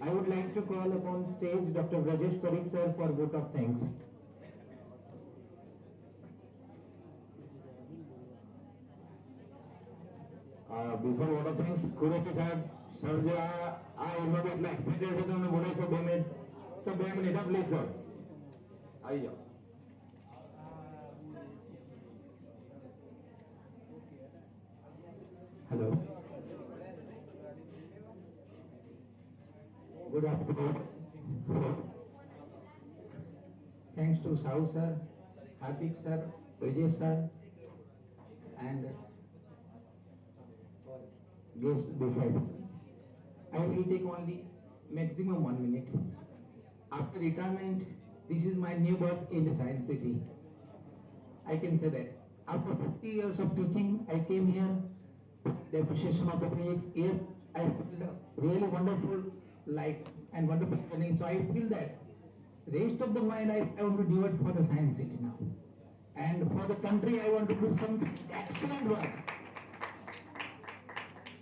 I would like to call upon stage Dr. Rajesh Parikh sir for vote of thanks. Before vote of thanks, Kurati sahab, sir जो इन्होंने इतना excited थे तो उन्होंने बोला सब बे minute please sir I जाओ. Hello. Good afternoon. Thanks to Sau sir, Hardik sir, Vijay sir, and guest Desai sir. I will take only maximum 1 minute. After retirement, this is my new birth in the Science City. I can say that. After 50 years of teaching, I came here. The appreciation of the physics here, I feel really wonderful life and wonderful learning. So I feel that the rest of my life I want to do it for the Science City now. And for the country I want to do some excellent work.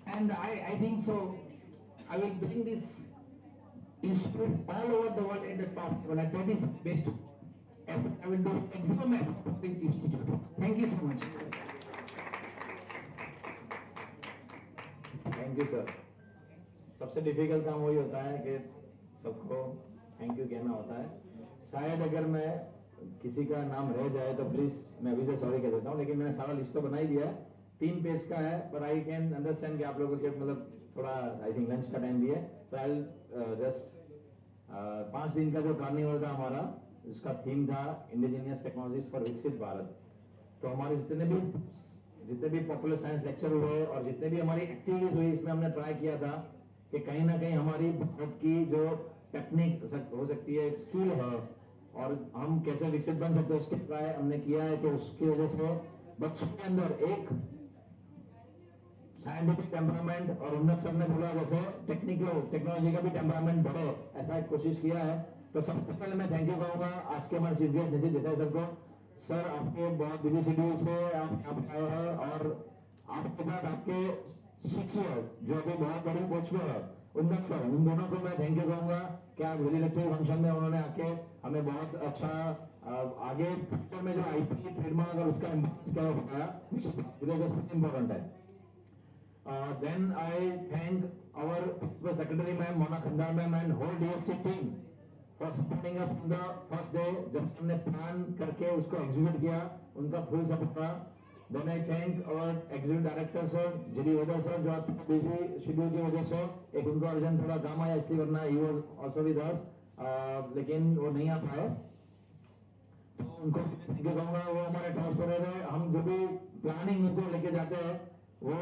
And I think so, I will bring this institute all over the world at the top. Well, that is best. I will do excellent effort for this institute. Thank you so much. Thank you sir. सबसे difficult काम वही होता है कि सबको thank you कहना होता है. शायद अगर मैं किसी का नाम रह जाए तो प्लीज मैं अभी से सॉरी कह देता हूँ, लेकिन मैंने सारा लिस्ट तो बना ही दिया है. 3 पेज का है, पर आई कैन अंडरस्टैंड कि आप लोगों के मतलब थोड़ा आई थिंक लंच का टाइम भी है, तो आई जस्ट 5 दिन का जो कार्निवल था हमारा, इसका थीम था इंडिजिनियस टेक्नोलॉजीज फॉर विकसित भारत। तो हमारे जितने भी पॉपुलर साइंस लेक्चर हुए और जितने भी हमारी एक्टिविटीज हुई, इसमें हमने ट्राई किया था कि कहीं ना कहीं हमारी भारत की जो टेक्निक हो सकती है, एक स्किल है, और हम कैसे विकसित बन सकते हैं, उसके ट्राई हमने किया है। कि उसकी वजह से बच्चों के अंदर एक साइंटिफिक टेम्परामेंट, और उन्नत सर ने बोला जैसे टेक्नोलॉजी का भी टेम्परामेंट बढ़े, ऐसा एक कोशिश किया है। तो सबसे पहले मैं थैंक यू कहूंगा आज के हमारे चीफ गेस्ट निशित देसाई सर को। सर, आपके बहुत बिजी शेड्यूल से आप यहाँ पे आए हैं, और आपके साथ आपके शिक्षक जो अभी बहुत बड़ी पोस्ट में है, उन्नत सर, उन दोनों को मैं थैंक यू कहूंगा कि आज वेलिडिक्टरी फंक्शन में उन्होंने आके हमें बहुत अच्छा आगे फ्यूचर में जो आईपी ट्रेडमार्क और उसका इम्पोर्टेंस क्या बताया, इम्पोर्टेंट है। Then I thank our principal secretary ma'am, Mona Khandar ma'am, and whole DSC team for supporting us from the first day, जब हमने प्लान करके उसको एग्जीक्यूट किया, उनका फुल सपोर्ट था। Then I thank our executive director sir, JD Vedar sir, जो आज busy schedule की वजह से एक उनको अर्जेंट थोड़ा काम आया, इसलिए वरना he was also with us, लेकिन वो नहीं आ पाए। तो उनको थैंक यू कहूँगा। वो हमारे ट्रांसफर है, हम जो भी प्लानिंग उनको लेके जाते हैं, वो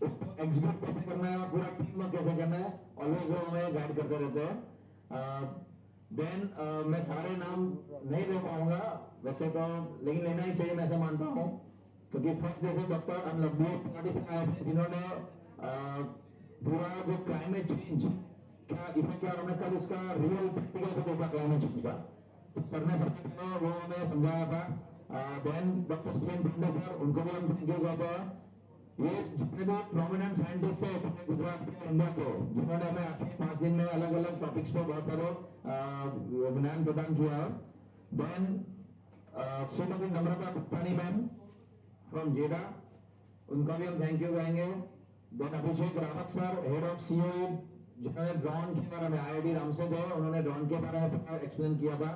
उसको एग्जीक्यूट कैसे करना है और पूरा टीम वर्क कैसे करना है, ऑलवेज वो हमें गाइड करते रहते हैं। देन मैं सारे नाम नहीं ले पाऊंगा वैसे तो, लेकिन लेना ही चाहिए, मैं ऐसा मानता हूँ, क्योंकि फर्स्ट डे से डॉक्टर अनलब्बी आए थे, जिन्होंने पूरा जो क्लाइमेट चेंज क्या इफेक्ट क्या, उन्होंने कल उसका रियल प्रैक्टिकल को देखा क्लाइमेट चेंज का। तो सर ने सबसे पहले वो हमें समझाया था। Then doctor Steven Pandey sir, उनको भी हम थैंक यू कहते हैं। ये जितने भी प्रोमिनेंट साइंटिस्ट है पूरे गुजरात के, इंडिया के, जिन्होंने हमें आखिरी 5 दिन में अलग अलग टॉपिक्स पे बहुत सारे ज्ञान प्रदान किया। Then Shrimati Namrata Guptani ma'am from GEDA, उनका भी हम थैंक यू कहेंगे। Then Abhishek Rawat sir, head of COE, जिन्होंने ड्रोन के बारे में, IIT रामसे थे, उन्होंने ड्रोन के बारे में एक्सप्लेन किया था।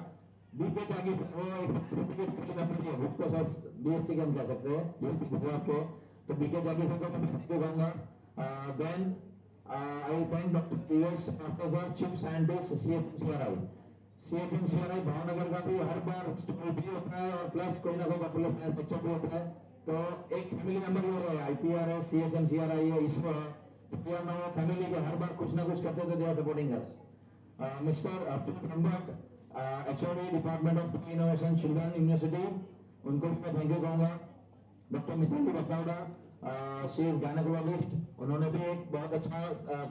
बीके त्यागी वो एक सर्टिफिकेट की नंबर है, उसको सर DST के हम कह सकते हैं, DST गुजरात के, तो बीके त्यागी सर को मैं थैंक यू कहूँगा। Then I thank doctor TVS sir, chief scientist CHMCRI Bhavnagar का भी हर बार स्टॉल भी होता है, और प्लस कोई ना कोई पॉपुलर साइंस लेक्चर भी होता है। तो एक फैमिली मेंबर भी हो रहा है, IPR है, CHMCRI है, इसरो है, तो यार ना फैमिली के हर बार कुछ ना कुछ करते थे, they are supporting us. Mister Arjun Brahmbhatt, HOD department of innovation, children university, उनको भी मैं थैंक यू कहूँगा। Doctor Mitali Basavada, she is gynaecologist, उन्होंने भी एक बहुत अच्छा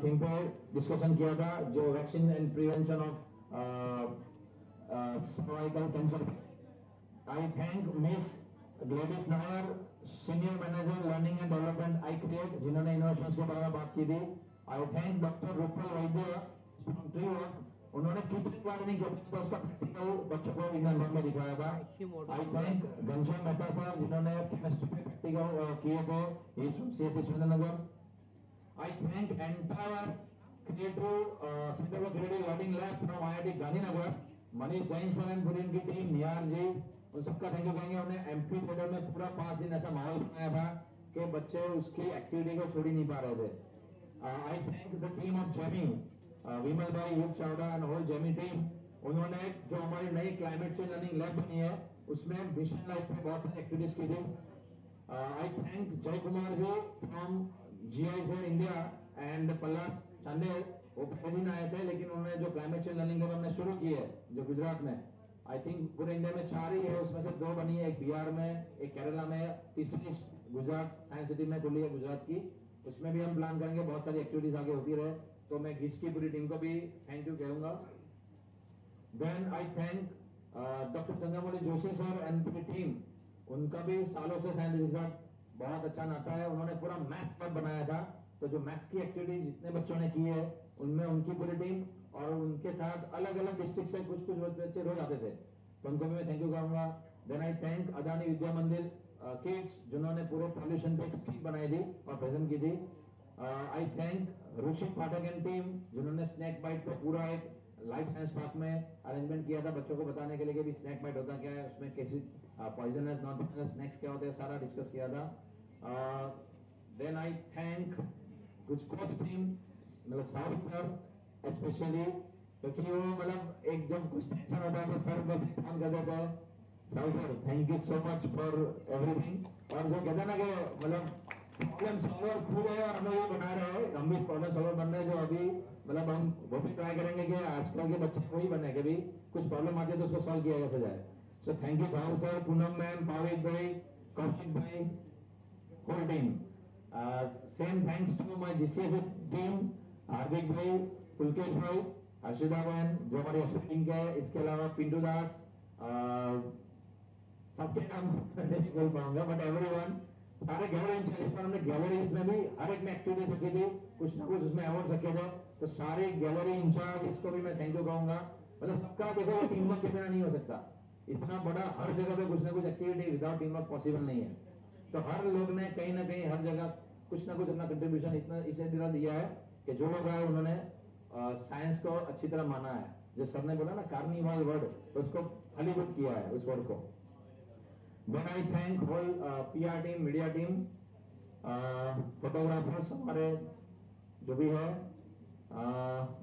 थीम पे डिस्कशन किया था, जो vaccine and prevention of cervical cancer. I thank miss Gladys Nair, senior manager learning and development I create, जिन्होंने इनोवेशंस के बारे में बात की थी। I thank doctor Rupal Vaidya from tree work, उन्होंने कितनी बार नहीं कर सकता, उसका प्रैक्टिकल बच्चों को इंग्लैंड में दिखाया था। आई थैंक घनश्याम मेहता सर, जिन्होंने केमिस्ट्री पे प्रैक्टिकल किए थे, CSC Surendranagar. I thank entire creative centre of creative learning lab from IIT Gandhinagar, Manish Jain sir and पूरी उनकी टीम, निहार जी, उन सबका थैंक यू कहेंगे। उन्होंने MP थिएटर में पूरा 5 दिन ऐसा माहौल बनाया था कि बच्चे उसकी एक्टिविटी को छोड़ ही नहीं पा रहे थे। I thank the team of GEMI, Vimal bhai, Yug Chavda and whole GEMI team, उन्होंने जो हमारी नई क्लाइमेट चेंज लर्निंग लैब बनी है, उसमें मिशन लाइफ में बहुत सारी एक्टिविटीज की थी। I thank Jay Kumar ji from GIZ India and Pallas Chandel, वो पहले दिन आए थे, लेकिन उन्होंने जो क्लाइमेट चेंज लर्निंग लैब हमने शुरू की है जो गुजरात में, आई थिंक पूरे इंडिया में 4 ही है, उसमें से 2 बनी है, एक बिहार में, एक केरला में, तीसरी गुजरात साइंस सिटी में खुली है गुजरात की। उसमें भी हम प्लान करेंगे, बहुत सारी एक्टिविटीज आगे होती रहे, तो मैं GIS की पूरी टीम को भी थैंक यू कहूंगा। Then I thank doctor Chandramouli Joshi sir and पूरी टीम, उनका भी सालों से साइंस के साथ बहुत अच्छा नाता है। उन्होंने पूरा मैथ्स क्लब बनाया था, तो जो मैथ्स की एक्टिविटी जितने बच्चों ने की है, उनमें उनकी पूरी टीम और उनके साथ अलग अलग डिस्ट्रिक्ट से कुछ बच्चे रोज आते थे, तो उनको भी मैं थैंक यू कहूंगा। देन आई थैंक अदानी विद्या मंदिर किड्स, जिन्होंने पूरे पॉल्यूशन पे एक स्क्रिप्ट बनाई थी और प्रेजेंट की थी। I thank Rishi Pathak and team, जिन्होंने स्नैक बाइट पे पूरा एक लाइफ साइंस पार्क में अरेंजमेंट किया था, बच्चों को बताने के लिए कि भी स्नैक बाइट होता क्या है, उसमें कैसी पॉइजनस नॉन पॉइजनस स्नैक्स क्या होते हैं, सारा डिस्कस किया था। देन आई थैंक गुजकोस्ट टीम, मतलब साउथ सर स्पेशली क्योंकि वो मतलब एक जब कुछ टेंशन होता है तो सर बस काम कर देते हैं। Sir thank you so much for everything. और जो कहते हैं ना कि मतलब प्रॉब्लम सॉल्वर खुद है और हम लोग ये बना रहे हैं, हम भी प्रॉब्लम सॉल्वर बन रहे हैं, जो अभी मतलब हम वो भी ट्राई करेंगे कि आजकल के बच्चे वही बने कि भी कुछ प्रॉब्लम आती है तो उसको सॉल्व किया कैसे जाए। So thank you Bhav sir, Poonam ma'am, Pavik bhai, Kaushik bhai, whole team. Same thanks to my GCS team, Hardik bhai, Pulkesh भाई, हर्षिता बहन जो हमारी एसपी के है, इसके अलावा पिंटू दास, सबके नाम नहीं बोल पाऊंगा बट एवरीवन, सारे गैलरी इंचार्ज पर हमने गैलरीज में भी हर एक में एक्टिविटीज रखी थी, कुछ ना कुछ उसमें अवार्ड रखे थे, तो सारे गैलरी इंचार्ज इसको भी मैं थैंक यू कहूंगा। मतलब सबका देखो टीम वर्क के बिना नहीं हो सकता, इतना बड़ा हर जगह पे कुछ ना कुछ activity without team work possible नहीं है। तो हर लोग ने कहीं ना कहीं हर जगह कुछ ना कुछ अपना कंट्रीब्यूशन इतना इसे दिया है कि जो लोग आए उन्होंने साइंस को अच्छी तरह माना है। जो सर ने बोला ना कार्निवल वर्ड, तो उसको फलीभूत किया है उस वर्ड को। Then I thank whole PR team, media team, photographers हमारे जो भी है,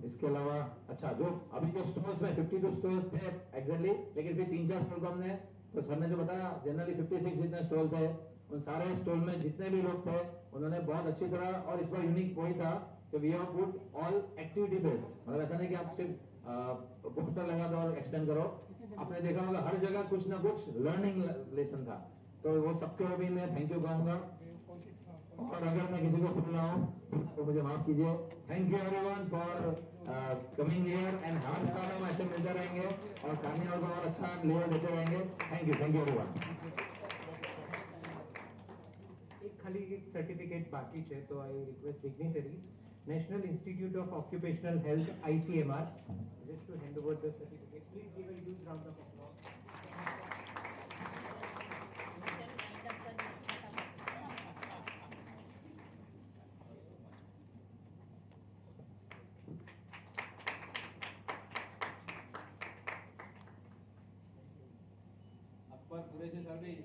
इसके अलावा अच्छा जो अभी जो स्टोर्स में 52 स्टोर्स थे एग्जैक्टली, लेकिन फिर 3-4 स्टोर को हमने, तो सर ने जो बताया जनरली 56 जितने स्टोर थे, उन सारे स्टोर में जितने भी लोग थे उन्होंने बहुत अच्छी तरह, और इस बार यूनिक वही था कि we have put all activity based, मतलब ऐसा नहीं कि आप सिर्फ पोस्टर लगा दो और एक्सटेंड करो। आपने देखा होगा हर जगह कुछ ना कुछ लर्निंग लेसन था, तो वो सबके भी मैं थैंक यू कहूंगा। और अगर मैं किसी को भूल रहा हूँ तो मुझे माफ कीजिए। Thank you everyone for coming here and हर साल हम ऐसे मिलते रहेंगे और कार्निवल को और अच्छा लेवल देते रहेंगे। Thank you everyone. एक खाली एक सर्टिफिकेट बाकी है, तो I request dignitaries, national institute of occupational health ICMR, just to hand over the certificate. Please give a huge round of applause.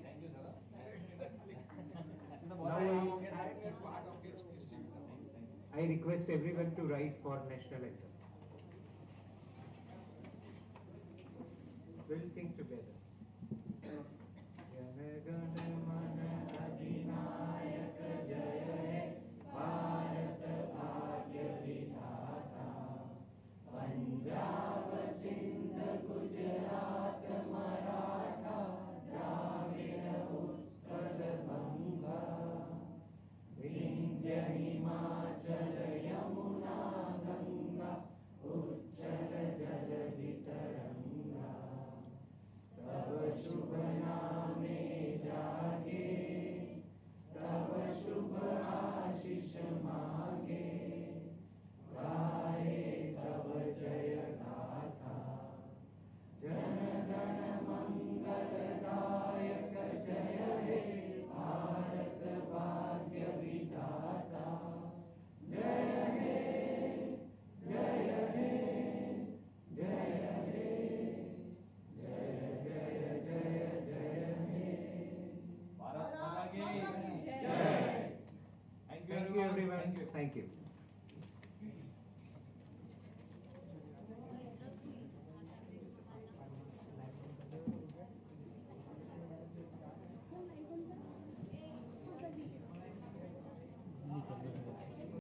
Thank you sir. I request everyone to rise for national anthem. We'll sing together.